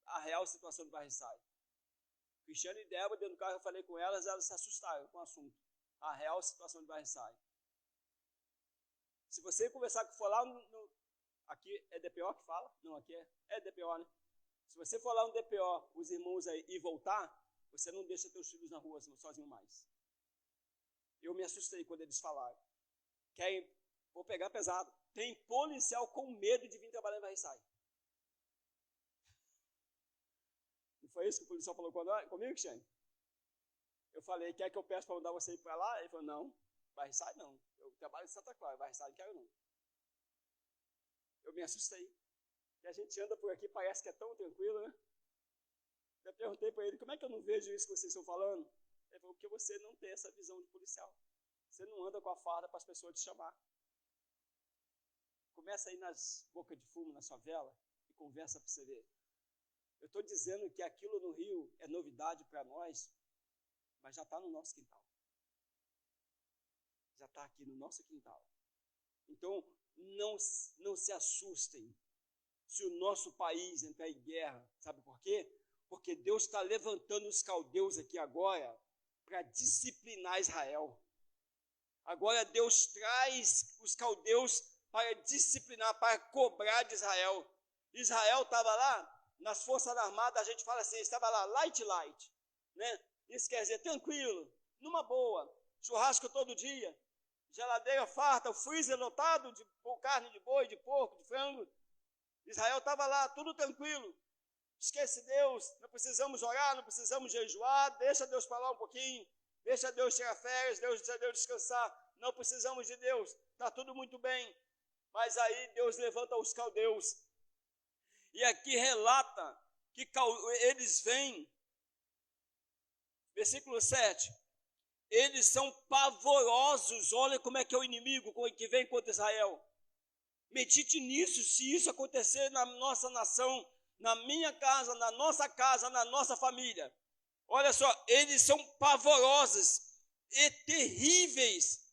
A real situação de Varriçai. Cristiano e Débora, dentro do carro, eu falei com elas se assustaram com o assunto. A real situação de Varriçai. Se você conversar com for lá aqui é DPO que fala? Não, aqui é DPO, né? Se você for lá no DPO, os irmãos aí, e voltar, você não deixa teus filhos na rua sozinho mais. Eu me assustei quando eles falaram. Vou pegar pesado. Tem policial com medo de vir trabalhar em Varriçai. Não foi isso que o policial falou comigo, Cristiane? Eu falei, quer que eu peça para mandar você ir para lá? Ele falou, não, Varriçai não. Eu trabalho em Santa Clara, Varriçai não quero não. Eu me assustei. Que a gente anda por aqui, parece que é tão tranquilo, né? Eu perguntei para ele, como é que eu não vejo isso que vocês estão falando? Ele falou, porque você não tem essa visão de policial. Você não anda com a farda para as pessoas te chamar. Começa aí nas bocas de fumo, na favela, e conversa para você ver. Eu estou dizendo que aquilo no Rio é novidade para nós, mas já está no nosso quintal. Já está aqui no nosso quintal. Então, não se assustem se o nosso país entrar em guerra. Sabe por quê? Porque Deus está levantando os caldeus aqui agora para disciplinar Israel. Agora Deus traz os caldeus para disciplinar, para cobrar de Israel. Israel estava lá, nas Forças Armadas, a gente fala assim, estava lá light, né? Isso quer dizer tranquilo, numa boa, churrasco todo dia, geladeira farta, o freezer lotado de carne de boi, de porco, de frango. Israel estava lá, tudo tranquilo. Esquece Deus, não precisamos orar, não precisamos jejuar, deixa Deus falar um pouquinho, deixa Deus tirar férias, deixa Deus descansar. Não precisamos de Deus, está tudo muito bem. Mas aí Deus levanta os caldeus. E aqui relata que eles vêm, versículo 7, eles são pavorosos. Olha como é que é o inimigo que vem contra Israel. Medite nisso, se isso acontecer na nossa nação, na minha casa, na nossa família. Olha só, eles são pavorosos e terríveis,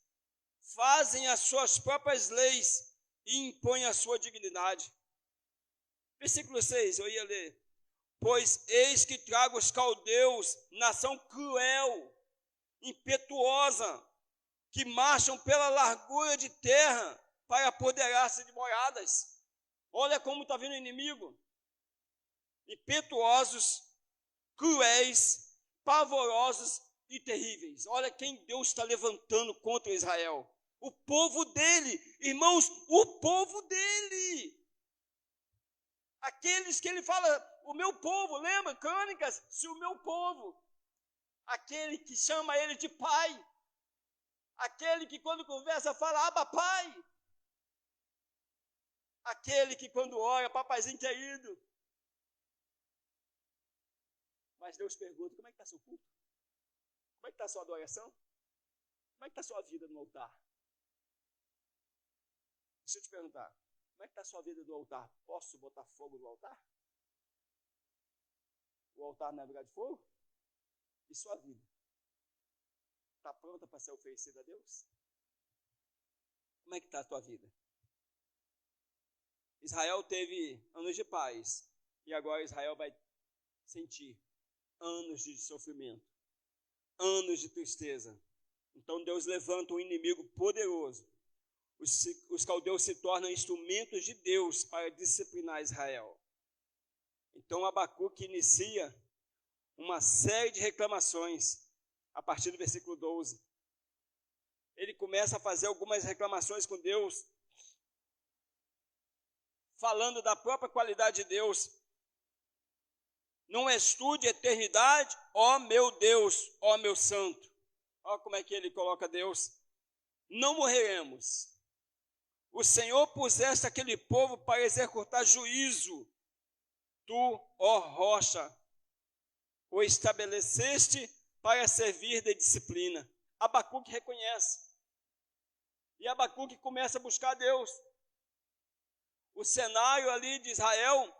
fazem as suas próprias leis e impõem a sua dignidade. Versículo 6, eu ia ler. Pois eis que trago os caldeus, nação cruel, impetuosa, que marcham pela largura de terra para apoderar-se de moradas. Olha como está vindo o inimigo. Impetuosos, cruéis, pavorosos e terríveis. Olha quem Deus está levantando contra Israel. O povo dele, irmãos, o povo dele. Aqueles que ele fala, o meu povo, lembra? Crônicas, se o meu povo. Aquele que chama ele de pai. Aquele que quando conversa fala, Abba, pai. Aquele que quando ora, papaizinho querido. Mas Deus pergunta, como é que está seu culto? Como é que está a sua adoração? Como é que está a sua vida no altar? Deixa eu te perguntar, como é que está a sua vida no altar? Posso botar fogo no altar? O altar não é lugar de fogo? E sua vida? Está pronta para ser oferecida a Deus? Como é que está a tua vida? Israel teve anos de paz, e agora Israel vai sentir anos de sofrimento, anos de tristeza. Então Deus levanta um inimigo poderoso. Os caldeus se tornam instrumentos de Deus para disciplinar Israel. Então Abacuque inicia uma série de reclamações a partir do versículo 12. Ele começa a fazer algumas reclamações com Deus, falando da própria qualidade de Deus. Não és tu de eternidade, ó meu Deus, ó meu santo. Olha como é que ele coloca Deus. Não morreremos. O Senhor puseste aquele povo para executar juízo. Tu, ó rocha, o estabeleceste para servir de disciplina. Abacuque reconhece. E Abacuque começa a buscar Deus. O cenário ali de Israel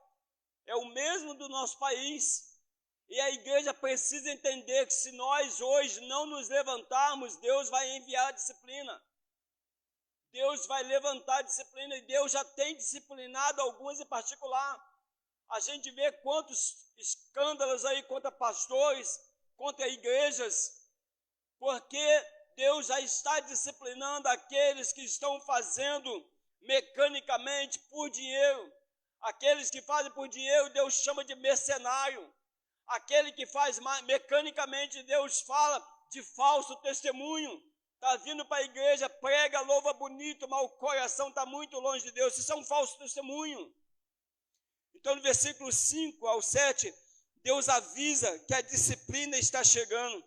é o mesmo do nosso país. E a igreja precisa entender que se nós hoje não nos levantarmos, Deus vai enviar a disciplina. Deus vai levantar a disciplina, e Deus já tem disciplinado alguns em particular. A gente vê quantos escândalos aí contra pastores, contra igrejas, porque Deus já está disciplinando aqueles que estão fazendo mecanicamente por dinheiro. Aqueles que fazem por dinheiro, Deus chama de mercenário. Aquele que faz mecanicamente, Deus fala de falso testemunho. Está vindo para a igreja, prega, louva bonito, mas o coração está muito longe de Deus. Isso é um falso testemunho. Então, no versículo 5 ao 7, Deus avisa que a disciplina está chegando,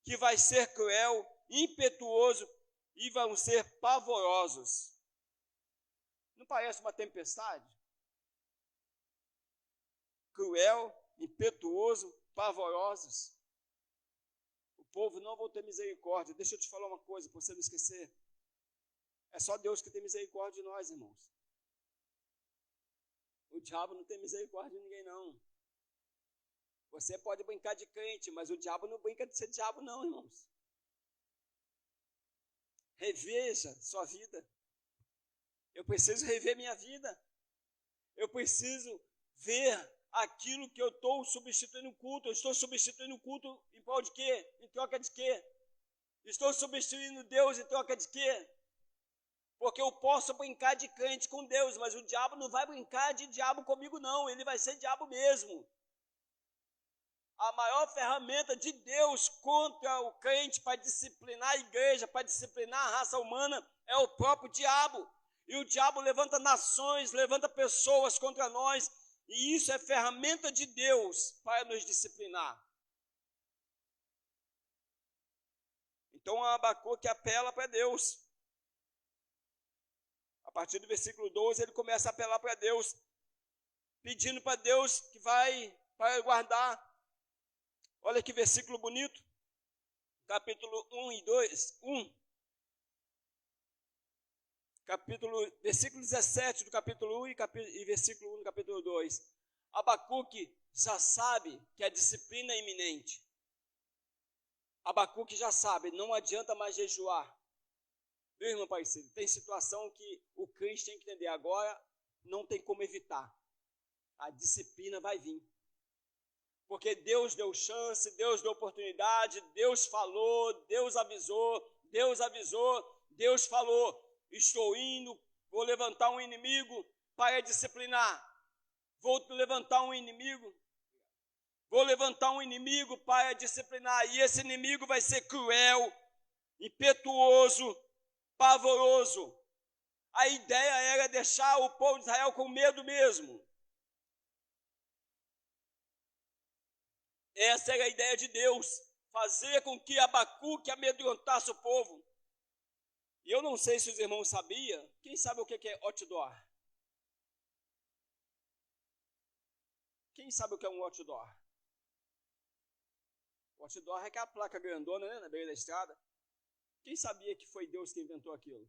que vai ser cruel, impetuoso e vão ser pavorosos. Não parece uma tempestade? Cruel, impetuoso, pavorosos. O povo não vai ter misericórdia. Deixa eu te falar uma coisa, para você não esquecer. É só Deus que tem misericórdia de nós, irmãos. O diabo não tem misericórdia de ninguém, não. Você pode brincar de crente, mas o diabo não brinca de ser diabo, não, irmãos. Reveja sua vida. Eu preciso rever minha vida. Eu preciso ver aquilo que eu estou substituindo o culto. Eu estou substituindo o culto em prol de quê? Em troca de quê? Estou substituindo Deus em troca de quê? Porque eu posso brincar de crente com Deus, mas o diabo não vai brincar de diabo comigo, não. Ele vai ser diabo mesmo. A maior ferramenta de Deus contra o crente para disciplinar a igreja, para disciplinar a raça humana, é o próprio diabo. E o diabo levanta nações, levanta pessoas contra nós, e isso é ferramenta de Deus para nos disciplinar. Então Abacuque apela para Deus. A partir do versículo 12, ele começa a apelar para Deus, pedindo para Deus que vai para guardar. Olha que versículo bonito, capítulo 1 e 2, 1. Versículo 17 do capítulo 1 e versículo 1 do capítulo 2. Abacuque já sabe que a disciplina é iminente. Abacuque já sabe, não adianta mais jejuar. Meu irmão parecido, tem situação que o crente tem que entender. Agora não tem como evitar. a disciplina vai vir. Porque Deus deu chance, Deus deu oportunidade, Deus falou, Deus avisou, Deus falou. Estou indo, vou levantar um inimigo para disciplinar. Vou levantar um inimigo para disciplinar. E esse inimigo vai ser cruel, impetuoso, pavoroso. A ideia era deixar o povo de Israel com medo mesmo. Essa era a ideia de Deus, fazer com que Abacuque amedrontasse o povo. E eu não sei se os irmãos sabiam, quem sabe o que é outdoor? Quem sabe o que é um outdoor? O outdoor é aquela placa grandona, né, na beira da estrada. Quem sabia que foi Deus que inventou aquilo?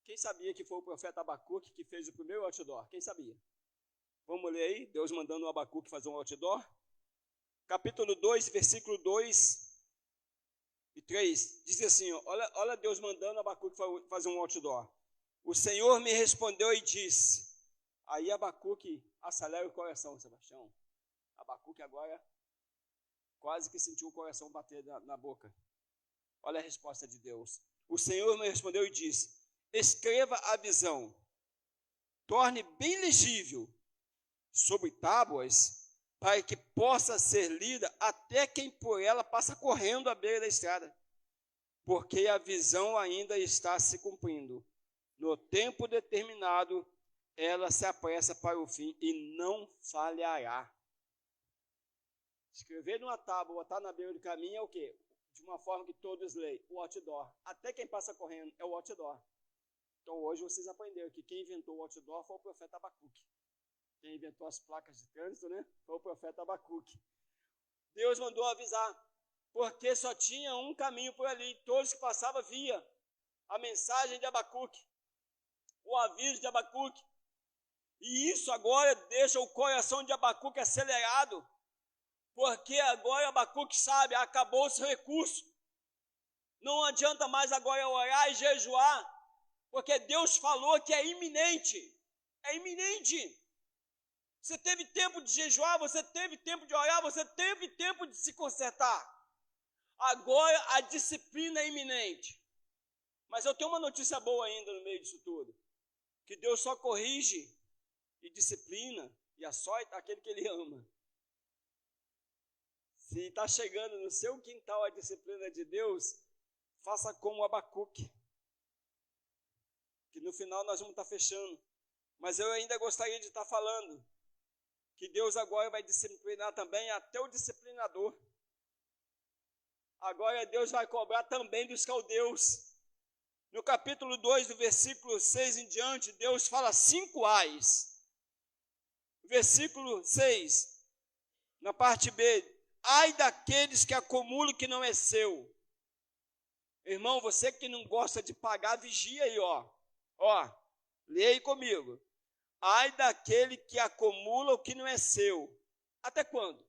Quem sabia que foi o profeta Abacuque que fez o primeiro outdoor? Quem sabia? Vamos ler aí, Deus mandando o Abacuque fazer um outdoor? Capítulo 2, versículo 2 e 3, diz assim, olha Deus mandando Abacuque fazer um outdoor. O Senhor me respondeu e disse, aí Abacuque acelera o coração, Sebastião. Abacuque agora quase que sentiu o coração bater na boca. Olha a resposta de Deus. O Senhor me respondeu e disse, escreva a visão, torne bem legível sobre tábuas, para que possa ser lida até quem por ela passa correndo à beira da estrada. Porque a visão ainda está se cumprindo. No tempo determinado, ela se apressa para o fim e não falhará. Escrever numa tábua, botar na beira do caminho é o quê? De uma forma que todos leem, o outdoor. Até quem passa correndo é o outdoor. Então hoje vocês aprenderam que quem inventou o outdoor foi o profeta Abacuque. Quem inventou as placas de trânsito, né? Foi o profeta Abacuque. Deus mandou avisar, porque só tinha um caminho por ali. Todos que passavam via a mensagem de Abacuque, o aviso de Abacuque. E isso agora deixa o coração de Abacuque acelerado, porque agora Abacuque sabe, acabou o seu recurso. Não adianta mais agora orar e jejuar, porque Deus falou que é iminente. É iminente. Você teve tempo de jejuar, você teve tempo de orar, você teve tempo de se consertar. Agora a disciplina é iminente. Mas eu tenho uma notícia boa ainda no meio disso tudo. Que Deus só corrige e disciplina e açoita aquele que Ele ama. Se está chegando no seu quintal a disciplina de Deus, faça como Abacuque. Que no final nós vamos estar fechando. Mas eu ainda gostaria de estar falando que Deus agora vai disciplinar também até o disciplinador. Agora Deus vai cobrar também dos caldeus. No capítulo 2, do versículo 6 em diante, Deus fala 5 ais. Versículo 6, na parte B, ai daqueles que acumulam que não é seu. Irmão, você que não gosta de pagar, vigia aí, ó. Leia aí comigo. Ai daquele que acumula o que não é seu. Até quando?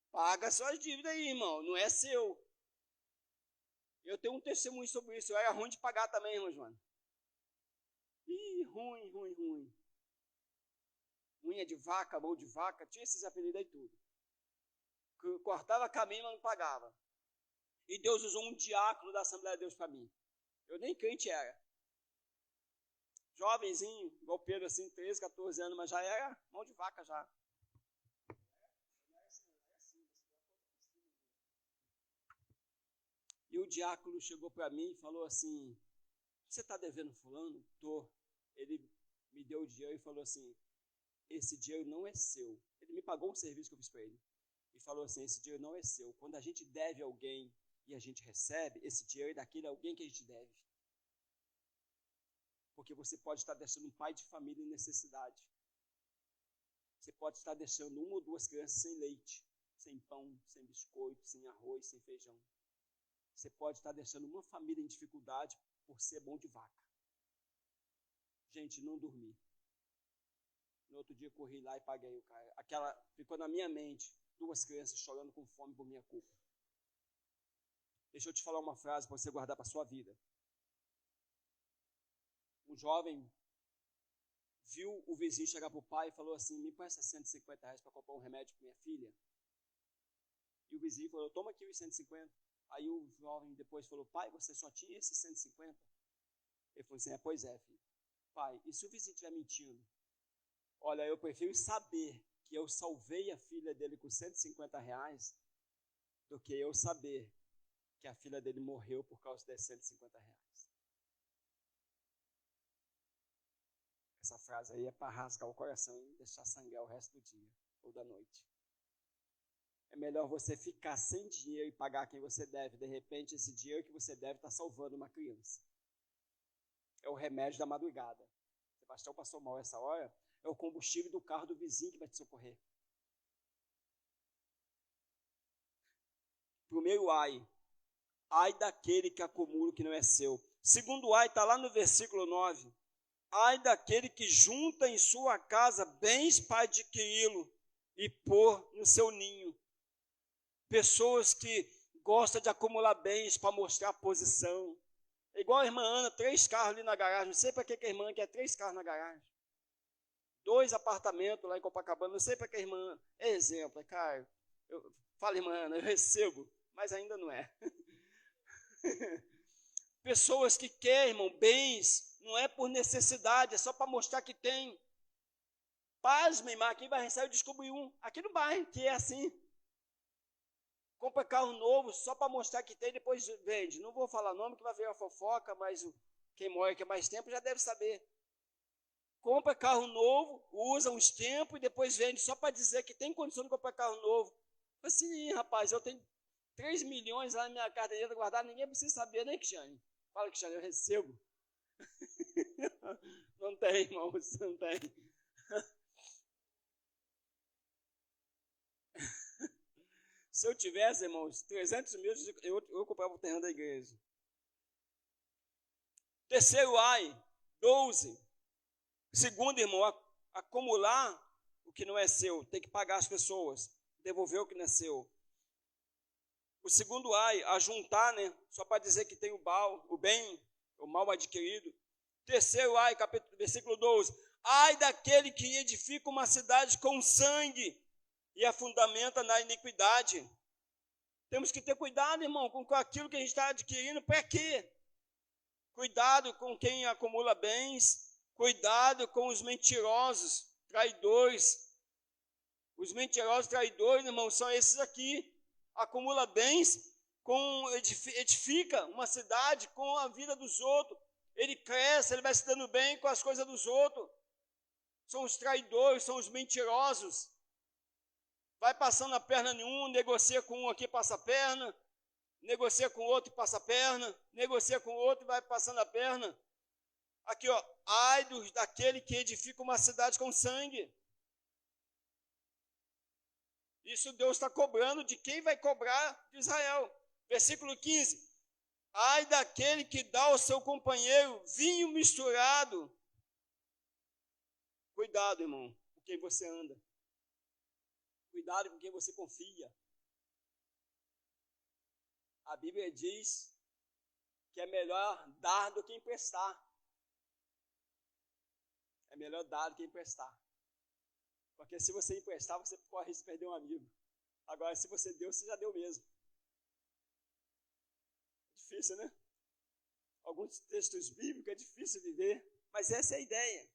Paga suas dívidas aí, irmão. Não é seu. Eu tenho um testemunho sobre isso. Eu era ruim de pagar também, irmão João. Ih, ruim. Unha de vaca, mão de vaca. Tinha esses apelidos aí tudo. Cortava caminho, mas não pagava. E Deus usou um diácono da Assembleia de Deus para mim. Eu nem crente era. Jovenzinho, igual Pedro, assim, 13, 14 anos, mas já era mão de vaca já. E o diácono chegou para mim e falou assim, você está devendo fulano? Tô. Ele me deu o dinheiro e falou assim, esse dinheiro não é seu. Ele me pagou um serviço que eu fiz para ele. E falou assim, esse dinheiro não é seu. Quando a gente deve a alguém e a gente recebe, esse dinheiro é daquele alguém que a gente deve. Porque você pode estar deixando um pai de família em necessidade. Você pode estar deixando 1 ou 2 crianças sem leite, sem pão, sem biscoito, sem arroz, sem feijão. Você pode estar deixando uma família em dificuldade por ser bom de vaca. Gente, não dormi. No outro dia corri lá e paguei o cara. Ficou na minha mente, 2 crianças chorando com fome por minha culpa. Deixa eu te falar uma frase para você guardar para a sua vida. Um jovem viu o vizinho chegar para o pai e falou assim, me empresta R$150 para comprar um remédio para minha filha. E o vizinho falou, toma aqui os 150. Aí o jovem depois falou, pai, você só tinha esses 150? Ele falou assim, pois é, filho. Pai, e se o vizinho estiver mentindo? Olha, eu prefiro saber que eu salvei a filha dele com R$150 do que eu saber que a filha dele morreu por causa desses R$150. Essa frase aí é para rasgar o coração e deixar sangrar o resto do dia ou da noite. É melhor você ficar sem dinheiro e pagar quem você deve. De repente, esse dinheiro que você deve está salvando uma criança. É o remédio da madrugada. Sebastião passou mal essa hora, é o combustível do carro do vizinho que vai te socorrer. Primeiro ai daquele que acumula o que não é seu. Segundo ai está lá no versículo 9. Ai daquele que junta em sua casa bens para adquiri-lo e pôr no seu ninho. Pessoas que gostam de acumular bens para mostrar a posição. É igual a irmã Ana, 3 carros ali na garagem. Não sei para que a irmã quer 3 carros na garagem. 2 apartamentos lá em Copacabana. Não sei para que a irmã Ana. É exemplo, é caro. Fala, irmã Ana, eu recebo, mas ainda não é. Pessoas que querem, irmão, bens, não é por necessidade, é só para mostrar que tem. Pasmem, mas aqui em Barrencel eu descobri aqui no bairro, que é assim. Compra carro novo só para mostrar que tem, depois vende. Não vou falar nome que vai ver a fofoca, mas quem mora aqui há mais tempo já deve saber. Compra carro novo, usa uns tempos e depois vende só para dizer que tem condição de comprar carro novo. Assim, rapaz, eu tenho 3 milhões lá na minha carteira guardada, ninguém precisa saber, né, Cristiane? Fala, Cristiane, eu recebo. Não tem, irmãos, não tem. Se eu tivesse, irmãos, 300 mil, eu comprava o terreno da igreja. Terceiro ai, 12. Segundo, irmão, acumular o que não é seu, tem que pagar as pessoas, devolver o que não é seu. O segundo ai, ajuntar, né? Só para dizer que tem o bem, o mal adquirido. Terceiro ai, versículo 12. Ai daquele que edifica uma cidade com sangue e a fundamenta na iniquidade. Temos que ter cuidado, irmão, com aquilo que a gente está adquirindo. Para quê? Cuidado com quem acumula bens. Cuidado com os mentirosos, traidores. Os mentirosos traidores, irmão, são esses aqui. Acumula bens, edifica uma cidade com a vida dos outros. Ele cresce, ele vai se dando bem com as coisas dos outros. São os traidores, são os mentirosos. Vai passando a perna em um, negocia com um aqui, passa a perna. Negocia com o outro e passa a perna. Negocia com o outro e vai passando a perna. Aqui, ó, ai daquele que edifica uma cidade com sangue. Isso Deus está cobrando de quem vai cobrar de Israel. Versículo 15. Ai daquele que dá ao seu companheiro vinho misturado. Cuidado, irmão, com quem você anda. Cuidado com quem você confia. A Bíblia diz que é melhor dar do que emprestar. É melhor dar do que emprestar. Porque se você emprestar, você corre risco de perder um amigo. Agora, se você deu, você já deu mesmo. Difícil, né? Alguns textos bíblicos é difícil de ver, mas essa é a ideia.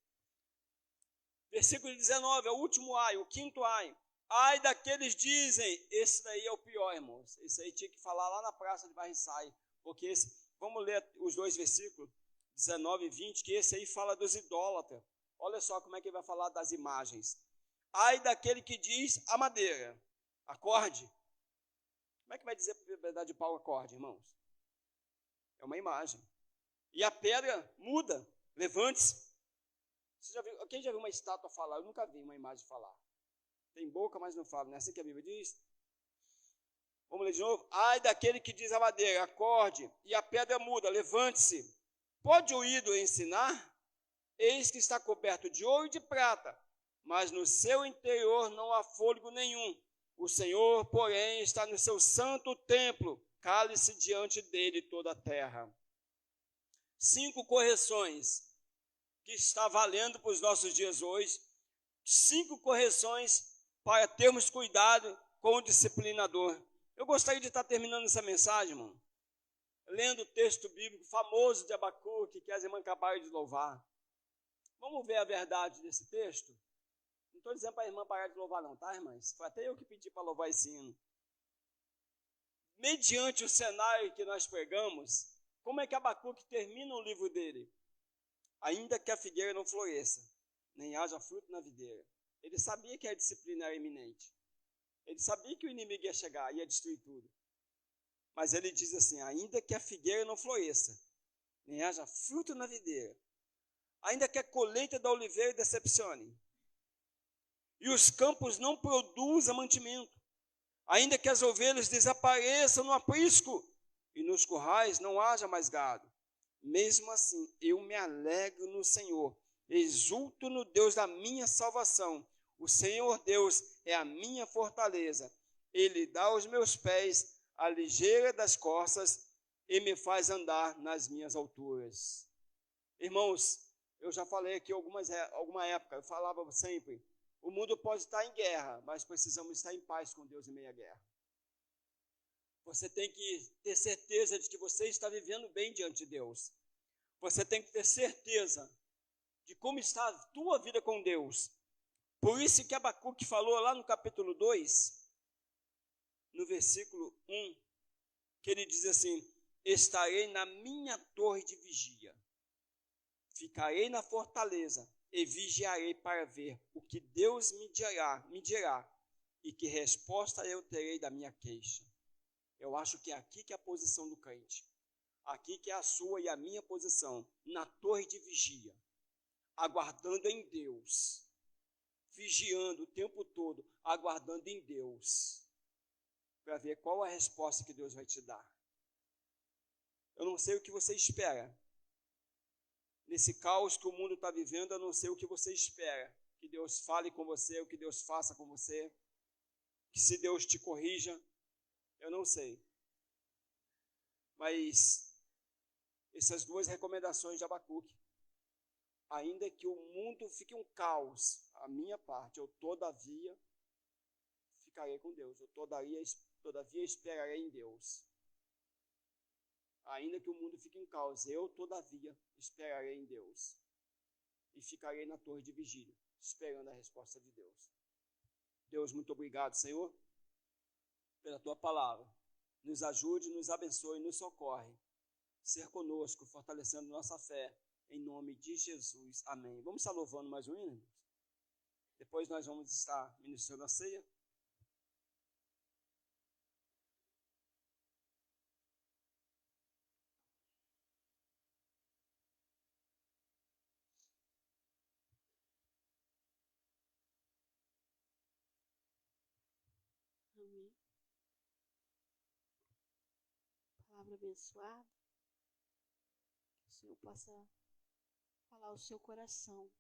Versículo 19, é o último ai, o quinto ai. Ai daqueles dizem, esse daí é o pior, irmãos. Esse aí tinha que falar lá na praça de Barriçai. Porque vamos ler os 2 versículos, 19 e 20, que esse aí fala dos idólatras. Olha só como é que ele vai falar das imagens. Ai daquele que diz a madeira, acorde. Como é que vai dizer para a verdade de pau acorde, irmãos? É uma imagem. E a pedra muda, levante-se. Quem já viu uma estátua falar? Eu nunca vi uma imagem falar. Tem boca, mas não fala. Não é assim que a Bíblia diz? Vamos ler de novo? Ai daquele que diz a madeira, acorde, e a pedra muda, levante-se. Pode o ídolo ensinar? Eis que está coberto de ouro e de prata, mas no seu interior não há fôlego nenhum. O Senhor, porém, está no seu santo templo, cale-se diante dele toda a terra. 5 correções que está valendo para os nossos dias hoje. 5 correções para termos cuidado com o disciplinador. Eu gostaria de estar terminando essa mensagem, irmão, lendo o texto bíblico famoso de Abacuque, que as irmãs acabaram de louvar. Vamos ver a verdade desse texto? Não estou dizendo para a irmã parar de louvar não, tá, irmãs? Foi até eu que pedi para louvar esse hino. Mediante o cenário que nós pregamos, como é que Abacuque termina o livro dele? Ainda que a figueira não floresça, nem haja fruto na videira. Ele sabia que a disciplina era iminente. Ele sabia que o inimigo ia chegar, ia destruir tudo. Mas ele diz assim, ainda que a figueira não floresça, nem haja fruto na videira, ainda que a colheita da oliveira decepcione, e os campos não produzam mantimento, ainda que as ovelhas desapareçam no aprisco, e nos currais não haja mais gado, mesmo assim eu me alegro no Senhor, exulto no Deus da minha salvação. O Senhor Deus é a minha fortaleza, Ele dá aos meus pés a ligeira das corças e me faz andar nas minhas alturas. Irmãos, eu já falei aqui alguma época, eu falava sempre, o mundo pode estar em guerra, mas precisamos estar em paz com Deus em meio à guerra. Você tem que ter certeza de que você está vivendo bem diante de Deus. Você tem que ter certeza de como está a tua vida com Deus. Por isso que Abacuque falou lá no capítulo 2, no versículo 1, que ele diz assim, estarei na minha torre de vigia, ficarei na fortaleza e vigiarei para ver o que Deus me dirá e que resposta eu terei da minha queixa. Eu acho que é aqui que é a posição do crente. Aqui que é a sua e a minha posição, na torre de vigia, aguardando em Deus, vigiando o tempo todo, aguardando em Deus, para ver qual a resposta que Deus vai te dar. Eu não sei o que você espera. Nesse caos que o mundo está vivendo, eu não sei o que você espera. Que Deus fale com você, o que Deus faça com você, que se Deus te corrija, eu não sei. Mas essas 2 recomendações de Abacuque, ainda que o mundo fique um caos, a minha parte, eu todavia ficarei com Deus, eu todavia esperarei em Deus. Ainda que o mundo fique em caos, eu todavia esperarei em Deus. E ficarei na torre de vigília, esperando a resposta de Deus. Deus, muito obrigado, Senhor, pela tua palavra. Nos ajude, nos abençoe, nos socorre. Ser conosco, fortalecendo nossa fé, em nome de Jesus. Amém. Vamos estar louvando mais um hino? Depois nós vamos estar ministrando a ceia. Amém. Palavra abençoada. Que o Senhor possa falar ao seu coração.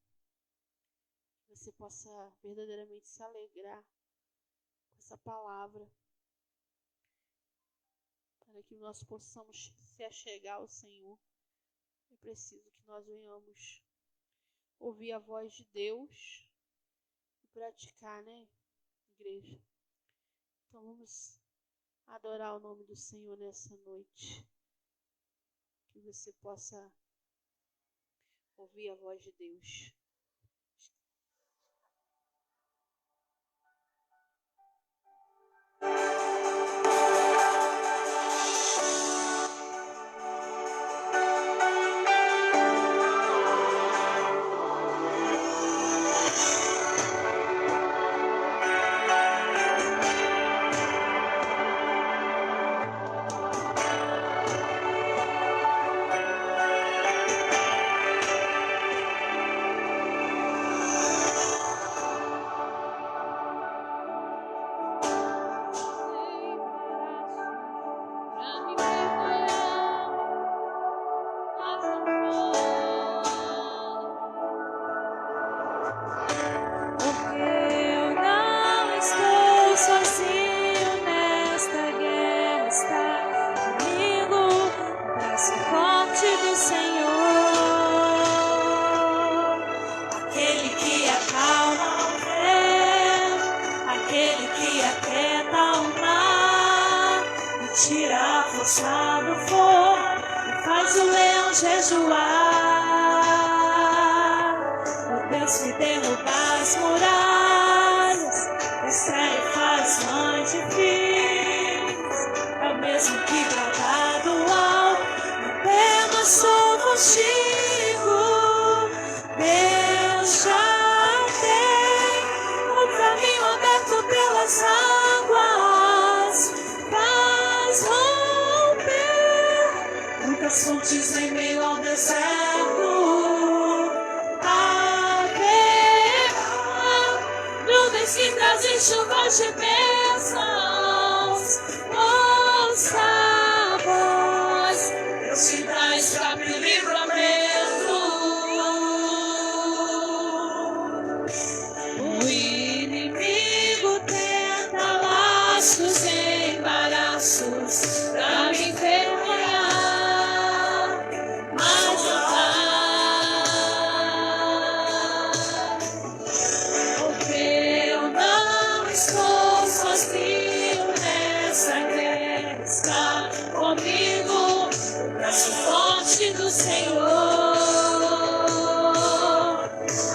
Que você possa verdadeiramente se alegrar com essa palavra. Para que nós possamos se achegar ao Senhor. É preciso que nós venhamos ouvir a voz de Deus e praticar, né, igreja? Então vamos adorar o nome do Senhor nessa noite. Que você possa ouvir a voz de Deus. aquele que acalma o vento, aquele que aquieta o mar, e tira a força do fogo, e faz o leão jejuar. O Deus que derruba as muralhas, destrói e faz mãe de filhos, é o mesmo que brada do alto, não temas, sou contigo. Deus já tem um caminho aberto pelas águas, faz romper muitas fontes em meio ao deserto. Haverá nuvens que trazem chuvas de bênçãos. Ouça a voz, Deus te dá escape e livramento. O inimigo tenta laços e embaraços pra me envergonhar, mas não dá, porque eu não estou sozinho nessa guerra, está comigo o braço forte do Senhor.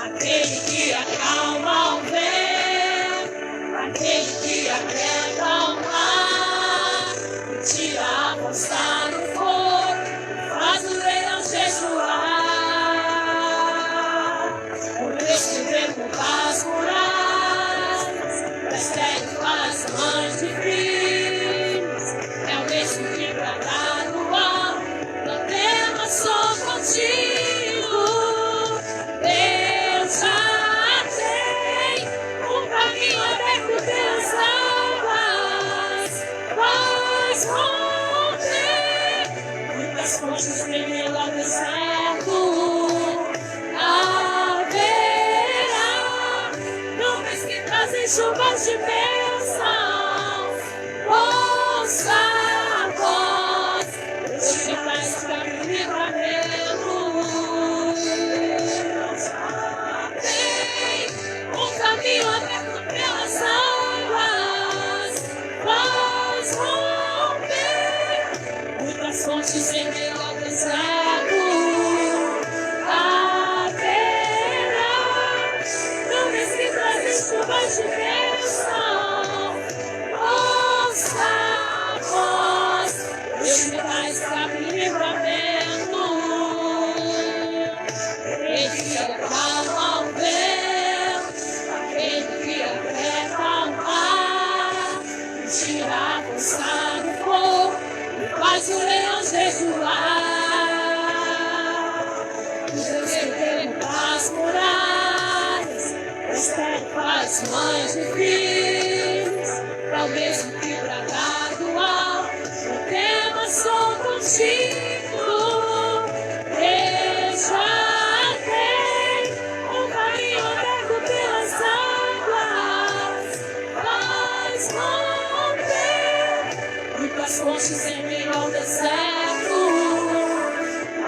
Aquele que acalma o vento, aquele que aquieta o mar, e tira a força do fogo, faz o leão jejuar. O Deus que derruba as muralhas, prestege as mães de filhos, é o mesmo que brada no alto, não temas, sou contigo. Deus já tem um caminho aberto pelas águas, faz romper muitas fontes em meio ao deserto. Haverá nuvens que trazem chuvas de bênçãos. Ouça a voz, Deus te dá escape e livramento. Tem um caminho aberto pelas águas, faz romper muitas fontes em meio ao deserto. Haverá nuvens que trazem chuvas de bênção. Ouça a voz, Deus te dá escape e livramento. Aquele que acalma o vento, aquele que aquieta o mar, e tira a força do fogo, e faz o leão jejuar. O Deus que derruba as muralhas, destrói as mães de filhos, é o mesmo que brada do alto, não temas, sou contigo. Deus já tem um caminho aberto pelas águas, faz romper muitas fontes em meio ao deserto.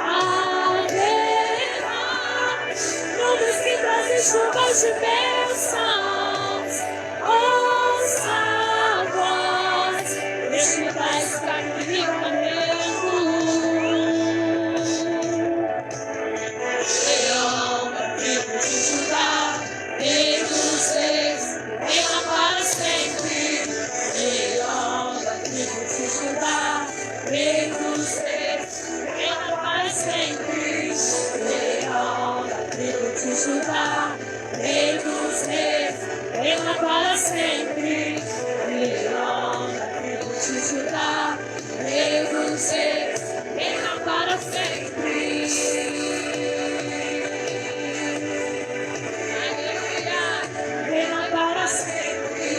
Haverá nuvens que trazem chuvas de bênçãos. Ouça a voz, Deus te dá escape e livramento. Leão da tribo de Judá, Rei dos reis, reina para sempre. Leão da tribo de Judá, Rei dos reis, reina para sempre. Leão da tribo de Judá, Rei dos reis, reina para sempre. Leão da tribo de Judá, Rei dos reis, reina para sempre. Aleluia, reina para sempre.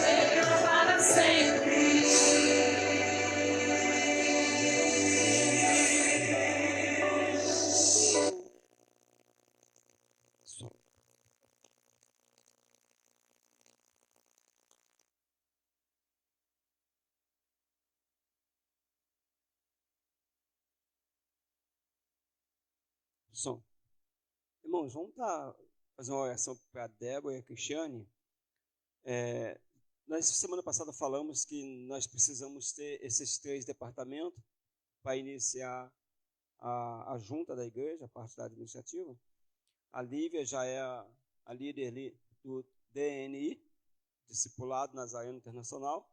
Reina para sempre. Som. Irmãos, vamos fazer uma oração para a Débora e a Cristiane. Nós, semana passada, falamos que nós precisamos ter esses 3 departamentos para iniciar a junta da igreja, a parte da administrativa. A Lívia já é a líder do DNI, Discipulado Nazareno Internacional.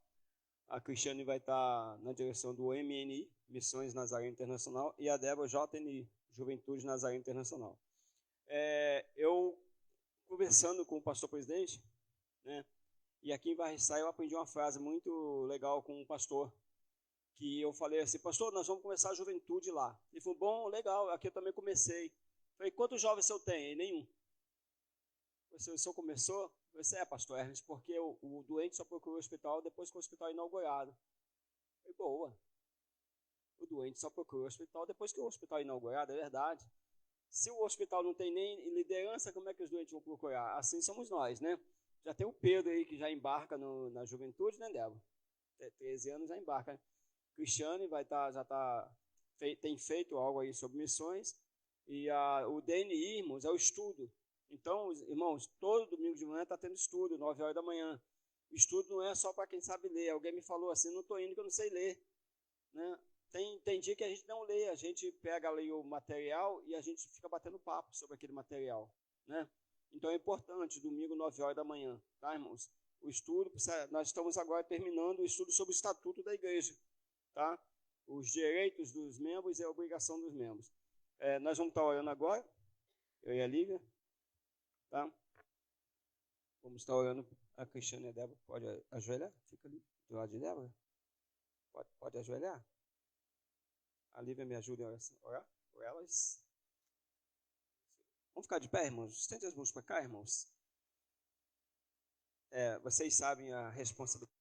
A Cristiane vai estar na direção do MNI, Missões Nazareno Internacional, e a Débora, JNI, Juventude Nazareno Internacional. Eu, conversando com o pastor presidente, né, e aqui em Varriçai eu aprendi uma frase muito legal com um pastor, que eu falei assim: pastor, nós vamos começar a juventude lá. Ele falou: bom, legal, aqui eu também comecei. Falei: quantos jovens o senhor tem? Ele: nenhum. O senhor começou? Eu falei: pastor Ernest, porque o doente só procurou o hospital depois que o hospital é inaugurado. Eu falei: boa. O doente só procurou o hospital depois que o hospital é inaugurado, é verdade. Se o hospital não tem nem liderança, como é que os doentes vão procurar? Assim somos nós, né? Já tem o Pedro aí que já embarca na juventude, né, Débora? 13 anos já embarca. Cristiane tem feito algo aí sobre missões. E o DNI, irmãos, é o estudo. Então, irmãos, todo domingo de manhã está tendo estudo, 9 horas da manhã. O estudo não é só para quem sabe ler. Alguém me falou assim: não estou indo que eu não sei ler. Né? Tem dia que a gente não lê, a gente pega ali o material e a gente fica batendo papo sobre aquele material. Né? Então é importante, domingo, 9 horas da manhã, tá, irmãos? O estudo, nós estamos agora terminando o estudo sobre o estatuto da igreja, tá? Os direitos dos membros e a obrigação dos membros. Nós vamos estar orando agora, eu e a Lívia, tá? Vamos estar orando. A Cristiane e a Débora, pode ajoelhar? Fica ali do lado de Débora. Pode ajoelhar? A Lívia me ajuda a orar por elas. Vamos ficar de pé, irmãos? Estende as mãos para cá, irmãos. Vocês sabem a responsabilidade.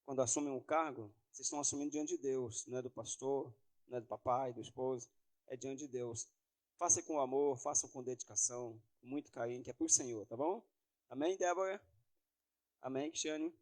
Quando assumem um cargo, vocês estão assumindo diante de Deus. Não é do pastor, não é do papai, do esposo. É diante de Deus. Façam com amor, façam com dedicação, com muito carinho, que é para o Senhor, tá bom? Amém, Débora? Amém, Cristiane?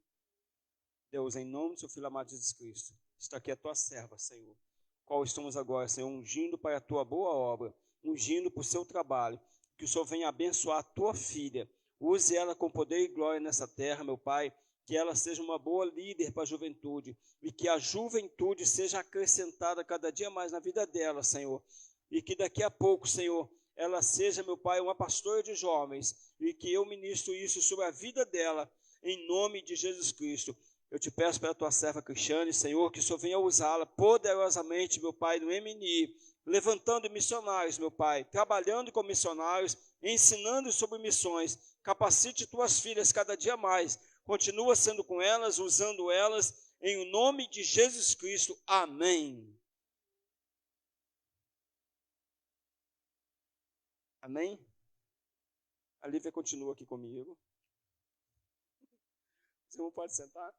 Deus, em nome do seu Filho amado Jesus Cristo, está aqui a tua serva, Senhor, qual estamos agora, Senhor, ungindo para a tua boa obra, ungindo para o seu trabalho, que o Senhor venha abençoar a tua filha, use ela com poder e glória nessa terra, meu Pai, que ela seja uma boa líder para a juventude, e que a juventude seja acrescentada cada dia mais na vida dela, Senhor, e que daqui a pouco, Senhor, ela seja, meu Pai, uma pastora de jovens, e que eu ministro isso sobre a vida dela, em nome de Jesus Cristo. Eu te peço pela tua serva Cristiane, Senhor, que o Senhor venha usá-la poderosamente, meu Pai, no MNI, levantando missionários, meu Pai, trabalhando com missionários, ensinando sobre missões. Capacite tuas filhas cada dia mais. Continua sendo com elas, usando elas, em nome de Jesus Cristo. Amém. Amém? A Lívia continua aqui comigo. Você não pode sentar?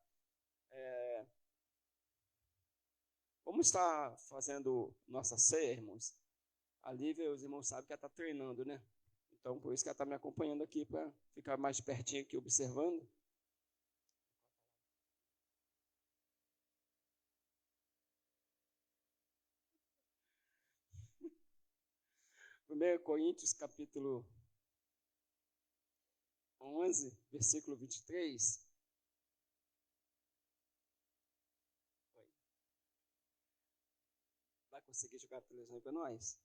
Vamos estar fazendo nossa ceia, irmãos. A Lívia, os irmãos sabem que ela está treinando, né? Então, por isso que ela está me acompanhando aqui, para ficar mais pertinho aqui, observando. Primeiro Coríntios, capítulo 11, versículo 23. Vai conseguir jogar a televisão aí para nós?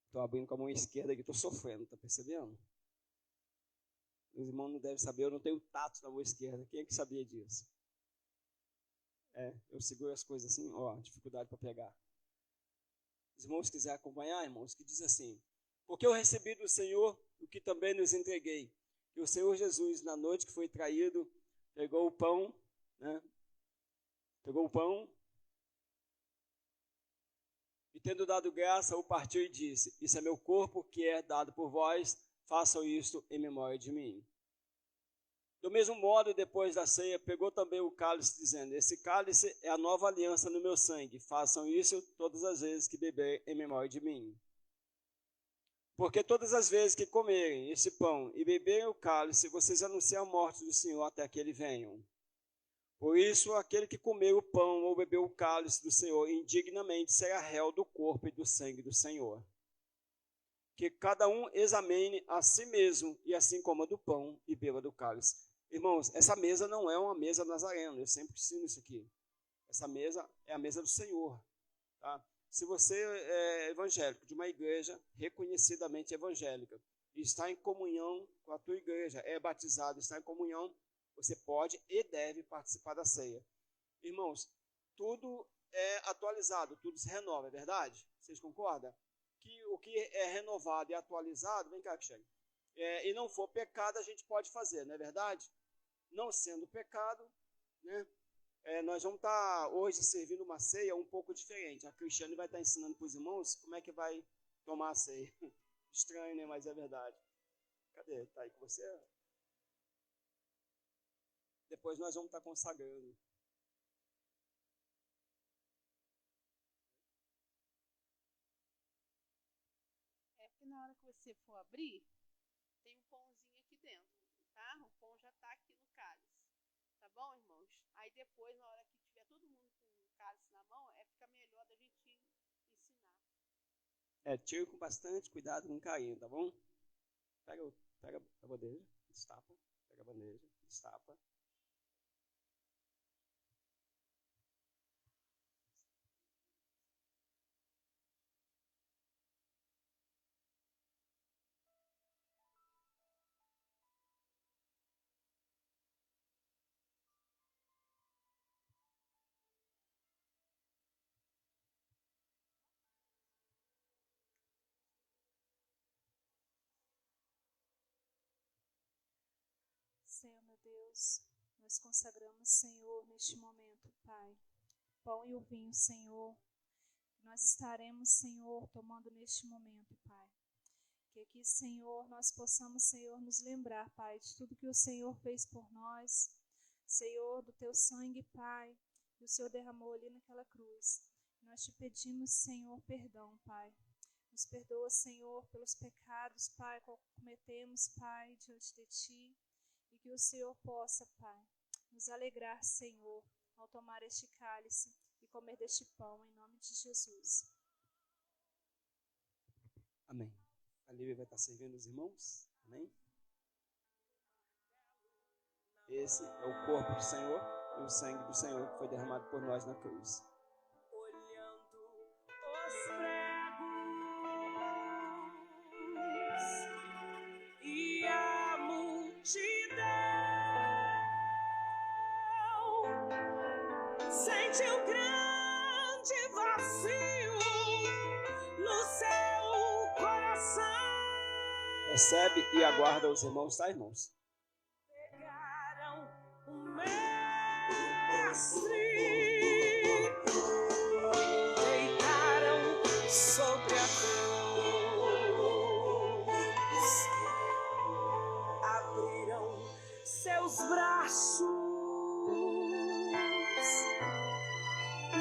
Estou abrindo com a mão esquerda aqui, estou sofrendo, está percebendo? Os irmãos não devem saber, eu não tenho tato na mão esquerda. Quem é que sabia disso? Eu seguro as coisas assim, dificuldade para pegar. Os irmãos quiserem acompanhar, irmãos, que diz assim: porque eu recebi do Senhor o que também nos entreguei. Que o Senhor Jesus, na noite que foi traído, pegou o pão, né? Pegou o pão e, tendo dado graça, o partiu e disse: isso é meu corpo que é dado por vós, façam isto em memória de mim. Do mesmo modo, depois da ceia, pegou também o cálice, dizendo: esse cálice é a nova aliança no meu sangue, façam isso todas as vezes que beber em memória de mim. Porque todas as vezes que comerem esse pão e beberem o cálice, vocês anunciam a morte do Senhor até que ele venha. Por isso, aquele que comer o pão ou beber o cálice do Senhor indignamente será réu do corpo e do sangue do Senhor. Que cada um examine a si mesmo, e assim coma do pão e beba do cálice. Irmãos, essa mesa não é uma mesa nazarena, eu sempre ensino isso aqui. Essa mesa é a mesa do Senhor. Tá? Se você é evangélico de uma igreja reconhecidamente evangélica e está em comunhão com a tua igreja, é batizado, está em comunhão, você pode e deve participar da ceia. Irmãos, tudo é atualizado, tudo se renova, é verdade? Vocês concordam? Que o que é renovado e atualizado, vem cá, Cristiane, e não for pecado, a gente pode fazer, não é verdade? Não sendo pecado, né? Nós vamos estar hoje servindo uma ceia um pouco diferente. A Cristiane vai estar ensinando para os irmãos como é que vai tomar a ceia. Estranho, né? Mas é verdade. Cadê? Está aí com você? Depois nós vamos estar consagrando. É porque na hora que você for abrir, tem um pãozinho aqui dentro, tá? O pão já está aqui no cálice. Tá bom, irmãos? Aí depois, na hora que tiver todo mundo com o cálice na mão, fica melhor da gente ensinar. Tire com bastante cuidado, com carinho, tá bom? Pega a bandeja, destapa. Pega a bandeja, destapa. Senhor, meu Deus, nós consagramos, Senhor, neste momento, Pai, o pão e o vinho, Senhor, nós estaremos, Senhor, tomando neste momento, Pai. Que aqui, Senhor, nós possamos, Senhor, nos lembrar, Pai, de tudo que o Senhor fez por nós, Senhor, do teu sangue, Pai, que o Senhor derramou ali naquela cruz. Nós te pedimos, Senhor, perdão, Pai. Nos perdoa, Senhor, pelos pecados, Pai, que cometemos, Pai, diante de Ti. E que o Senhor possa, Pai, nos alegrar, Senhor, ao tomar este cálice e comer deste pão, em nome de Jesus. Amém. A Lívia vai estar servindo os irmãos. Amém? Esse é o corpo do Senhor e o sangue do Senhor que foi derramado por nós na cruz. Olhando os pregos e a multidão sente um grande vazio no seu coração. Recebe e aguarda os irmãos, tá, irmãos? Pegaram o mestre, deitaram sobre a cruz, abriram seus braços,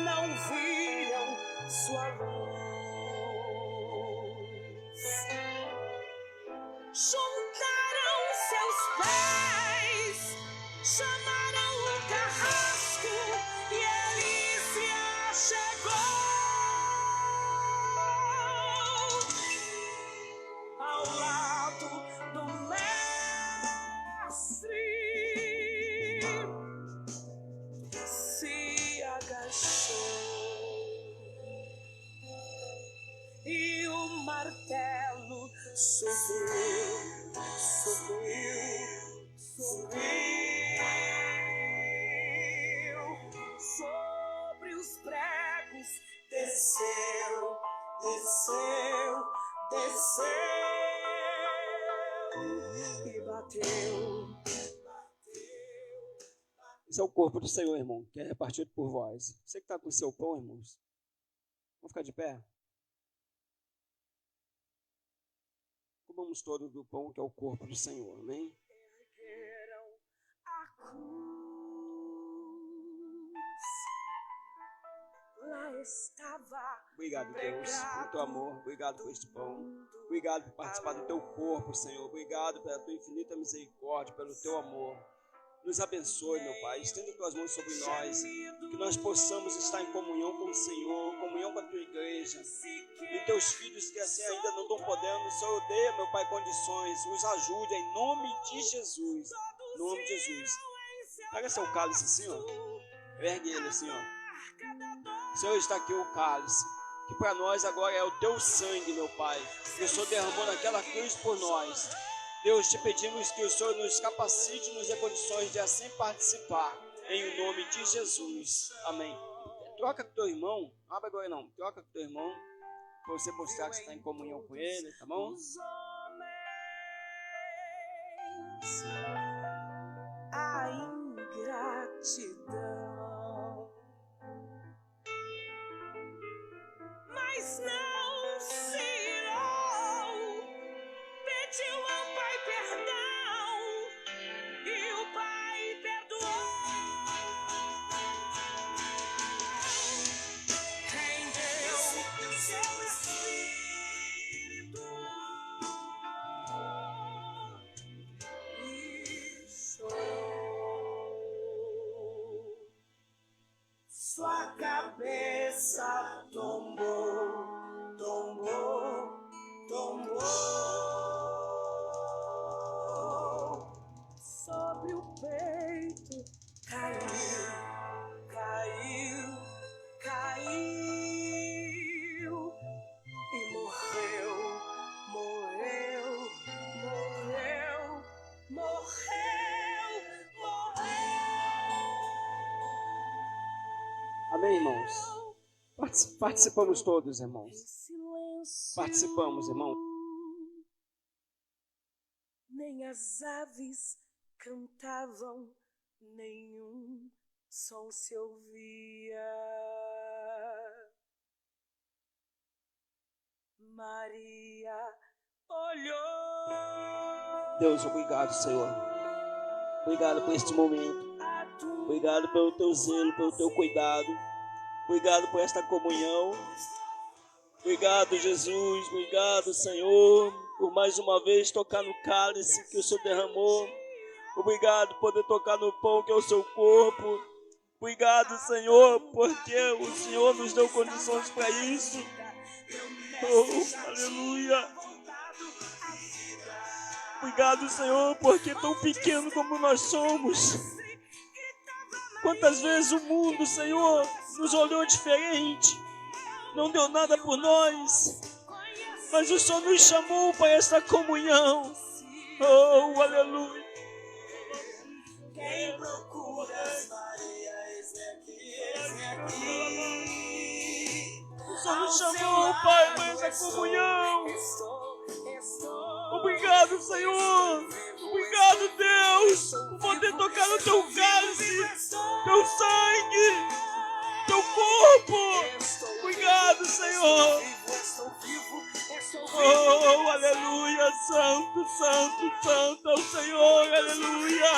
não viram sua luz, juntaram seus pés, chamaram o carrasco e ele se achegou ao lado do mestre, se agachou e o martelo subiu, subiu, subiu sobre os pregos, desceu, desceu, desceu e bateu. Esse é o corpo do Senhor, irmão, que é repartido por vós. Você que está com o seu pão, irmãos, vamos ficar de pé? Comamos todo do pão, que é o corpo do Senhor, amém? Ergueram a cruz, lá Obrigado, Deus, pelo teu amor. Obrigado por este pão. Obrigado por participar do teu corpo, Senhor. Obrigado pela tua infinita misericórdia, pelo teu amor. Nos abençoe, meu Pai. Estenda tuas mãos sobre nós. Que nós possamos estar em comunhão com o Senhor, comunhão com a tua igreja. E teus filhos que assim ainda não estão podendo, Senhor, dê, meu Pai, condições. Os ajude em nome de Jesus. Em nome de Jesus. Pega seu cálice assim, ó. Ergue ele assim, ó. Senhor, está aqui o cálice. Que para nós agora é o teu sangue, meu Pai. Que o Senhor derramou naquela cruz por nós. Deus, te pedimos que o Senhor nos capacite, nos dê condições de assim participar. Em nome de Jesus. Amém. Troca com teu irmão. Não abre agora não. Troca com teu irmão. Para você mostrar que você está em comunhão com ele. Tá bom? A ingratidão, mas não se irou. Pediu ao Pai perdão e o Pai perdoou. Rendeu seu espírito e chorou. Sua cabeça tombou, tombou, tombou. Sobre o peito caiu, caiu, caiu e morreu, morreu, morreu, morreu, morreu. Amém, irmãos? Participamos todos, irmãos. Em silêncio, Participamos, irmão. nem as aves cantavam, nenhum som se ouvia. Maria olhou Deus, obrigado, Senhor. Obrigado por este momento. a tua Obrigado pelo teu zelo, pelo teu cuidado. Obrigado por esta comunhão. Obrigado, Jesus. Obrigado, Senhor, por mais uma vez tocar no cálice que o Senhor derramou. Obrigado por poder tocar no pão que é o seu corpo. Obrigado, Senhor, porque o Senhor nos deu condições para isso. Oh, aleluia. Obrigado, Senhor, porque tão pequeno como nós somos. Quantas vezes o mundo, Senhor, nos olhou diferente, não deu nada por nós, mas o Senhor nos chamou para esta comunhão. Oh, aleluia. Quem procuras, Maria, eis aqui, eis aqui. O Senhor nos chamou, Pai, para esta comunhão. Obrigado, Senhor. Obrigado, Deus, por poder tocar no teu cálice, teu sangue, teu corpo. Obrigado, Senhor. Oh, aleluia. Santo, santo, santo é o Senhor. Aleluia.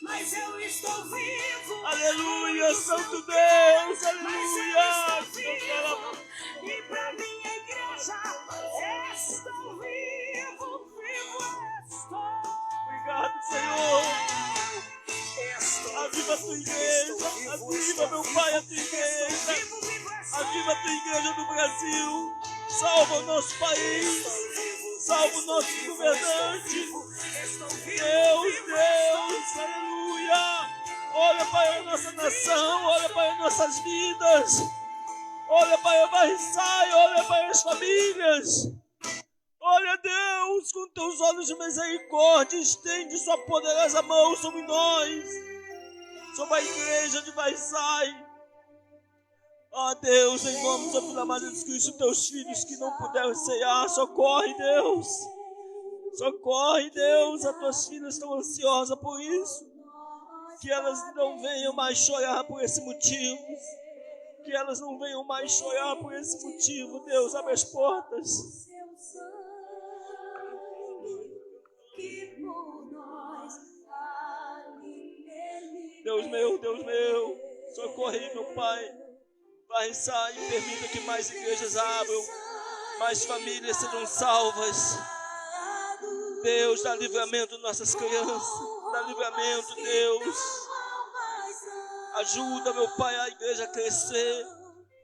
Mas eu estou vivo. Aleluia, Santo Deus. Aleluia. E pra minha igreja estou vivo, vivo estou. Obrigado, Senhor. Aviva a tua igreja. Aviva, meu Pai, a tua igreja. Aviva a tua igreja do Brasil. Salva o nosso país. Salva o nosso governante. Deus, Deus, aleluia. Olha para a nossa nação. Olha para as nossas vidas. Olha para o Barriçai. Olha para as famílias. Olha, Deus, com teus olhos de misericórdia, estende sua poderosa mão sobre nós, sobre a igreja de Barriçai. Ó Deus, em nome do seu Filho amado Jesus Cristo, teus filhos que não puderam ceiar, socorre, Deus. Socorre, Deus, as tuas filhas estão ansiosas por isso. Que elas não venham mais chorar por esse motivo. Que elas não venham mais chorar por esse motivo. Deus, abre as portas. Deus meu, socorre, meu Pai. Pai, sai e permita que mais igrejas abram, mais famílias sejam salvas. Deus, dá livramento às nossas crianças, dá livramento, Deus. Ajuda, meu Pai, a igreja a crescer.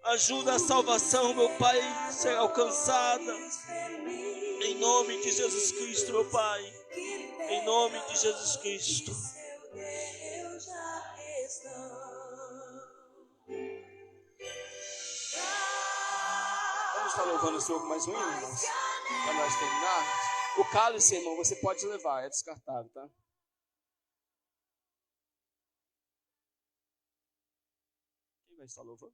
Ajuda a salvação, meu Pai, a ser alcançada. Em nome de Jesus Cristo, meu Pai. Em nome de Jesus Cristo. Vamos estar louvando o Senhor com mais um hino, irmãos? Para nós terminarmos. O cálice, irmão, você pode levar, é descartável, tá? Quem vai estar louvando?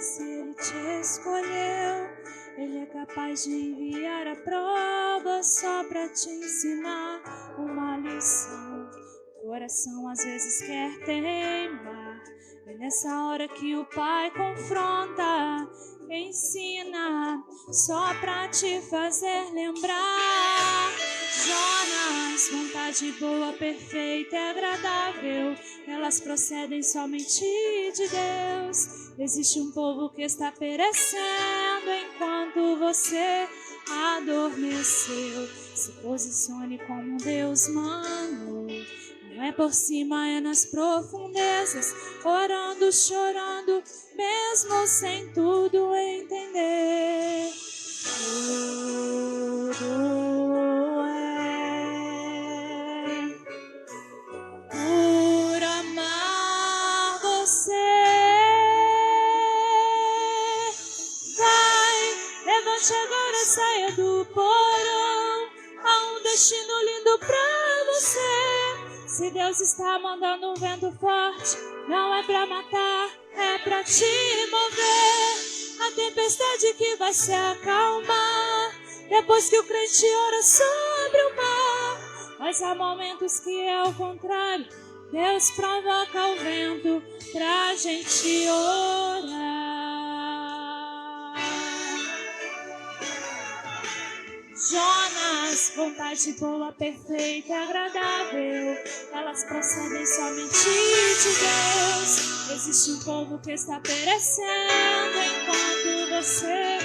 Se Ele te escolheu, Ele é capaz de enviar a prova só para te ensinar uma lição. O coração às vezes quer teimar, é nessa hora que o Pai confronta, ensina, só para te fazer lembrar. Jonas, vontade boa, perfeita e agradável, elas procedem somente de Deus. Existe um povo que está perecendo enquanto você adormeceu. Se posicione como Deus mandou. Não é por cima, é nas profundezas, orando, chorando, mesmo sem tudo entender. Tudo é por amar você. Levante agora, saia do porão. Há um destino lindo pra você. Se Deus está mandando um vento forte, não é pra matar, é pra te mover. A tempestade que vai se acalmar depois que o crente ora sobre o mar. Mas há momentos que é o contrário, Deus provoca o vento pra gente orar. Jonas, vontade boa, perfeita e agradável, elas procedem somente de Deus. Existe um povo que está perecendo enquanto você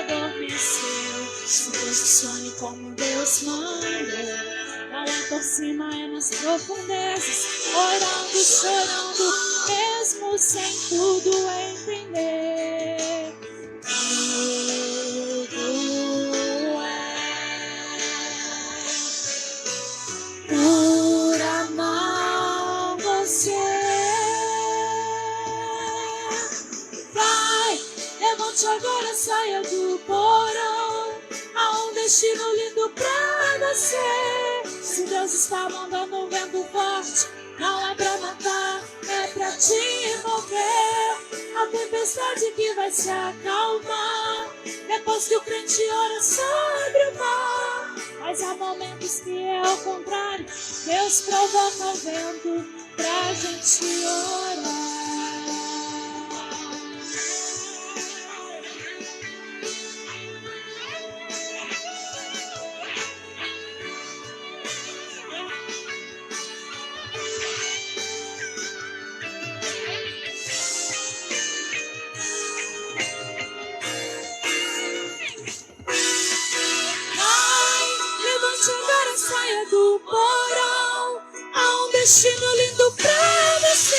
adormeceu. Se posicione como Deus manda. Não é por cima, é nas profundezas, orando, chorando, mesmo sem tudo entender. Por amar você. Vai, levante agora, saia do porão. Há um destino lindo pra você. Se Deus está mandando um vento forte, não é pra matar, é pra te mover. A tempestade que vai se acalmar depois que o crente ora sobre o mar. Mas há momentos que é ao contrário, Deus provoca o vento pra gente orar. destino lindo pra você.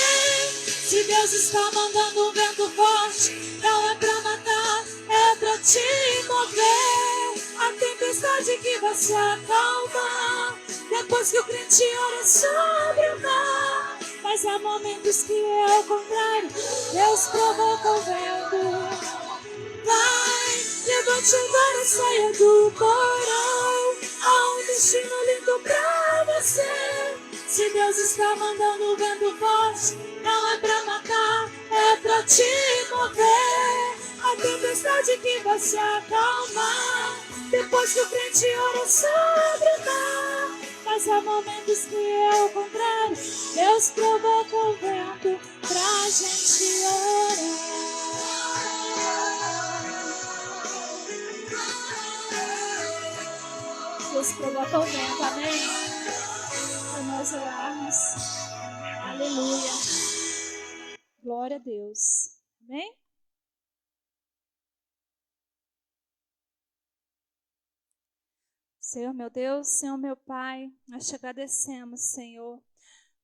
Se Deus está mandando um vento forte, não é pra matar, é pra te mover. A tempestade que vai se acalmar depois que o crente ora sobre o mar. Mas há momentos que é o contrário, Deus provoca o vento. Vai, levante agora, saia do porão. Há um destino lindo pra você. Se Deus está mandando um vento forte, não é pra matar, é pra te mover. A tempestade que vai se acalmar depois que o crente ora sobre o mar. Mas há momentos que é o contrário, Deus provoca o vento pra gente orar. Deus provoca o vento, amém? Para nós orarmos. Aleluia. Glória a Deus. Amém? Senhor meu Deus, Senhor meu Pai, nós te agradecemos, Senhor,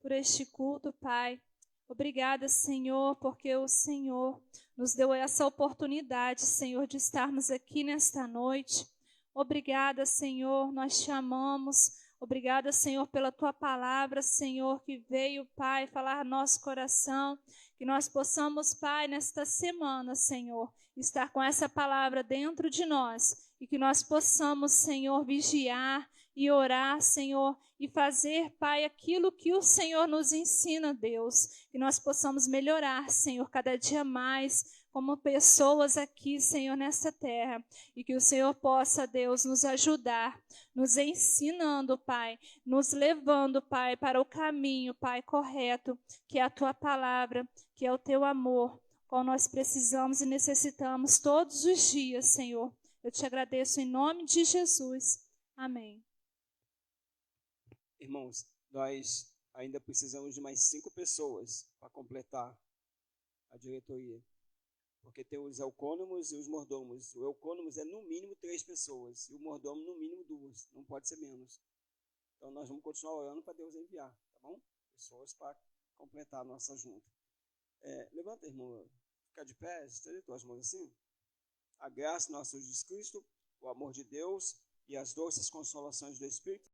por este culto, Pai. Obrigada, Senhor, porque o Senhor nos deu essa oportunidade, Senhor, de estarmos aqui nesta noite. Obrigada, Senhor, nós te amamos. Obrigada, Senhor, pela tua palavra, Senhor, que veio, Pai, falar no nosso coração. Que nós possamos, Pai, nesta semana, Senhor, estar com essa palavra dentro de nós. E que nós possamos, Senhor, vigiar e orar, Senhor, e fazer, Pai, aquilo que o Senhor nos ensina, Deus. Que nós possamos melhorar, Senhor, cada dia mais, como pessoas aqui, Senhor, nessa terra. E que o Senhor possa, Deus, nos ajudar, nos ensinando, Pai, nos levando, Pai, para o caminho, Pai, correto, que é a tua palavra, que é o teu amor, qual nós precisamos e necessitamos todos os dias, Senhor. Eu te agradeço em nome de Jesus. Amém. Irmãos, nós ainda precisamos de mais 5 pessoas para completar a diretoria. Porque tem os econômicos e os mordomos. O econômicos é no mínimo 3 pessoas. E o mordomo no mínimo 2. Não pode ser menos. Então nós vamos continuar orando para Deus enviar. Tá bom? Pessoas para completar a nossa junta. Levanta, irmão. Fica de pé. Estende tuas mãos assim. A graça do nosso Jesus Cristo, o amor de Deus e as doces consolações do Espírito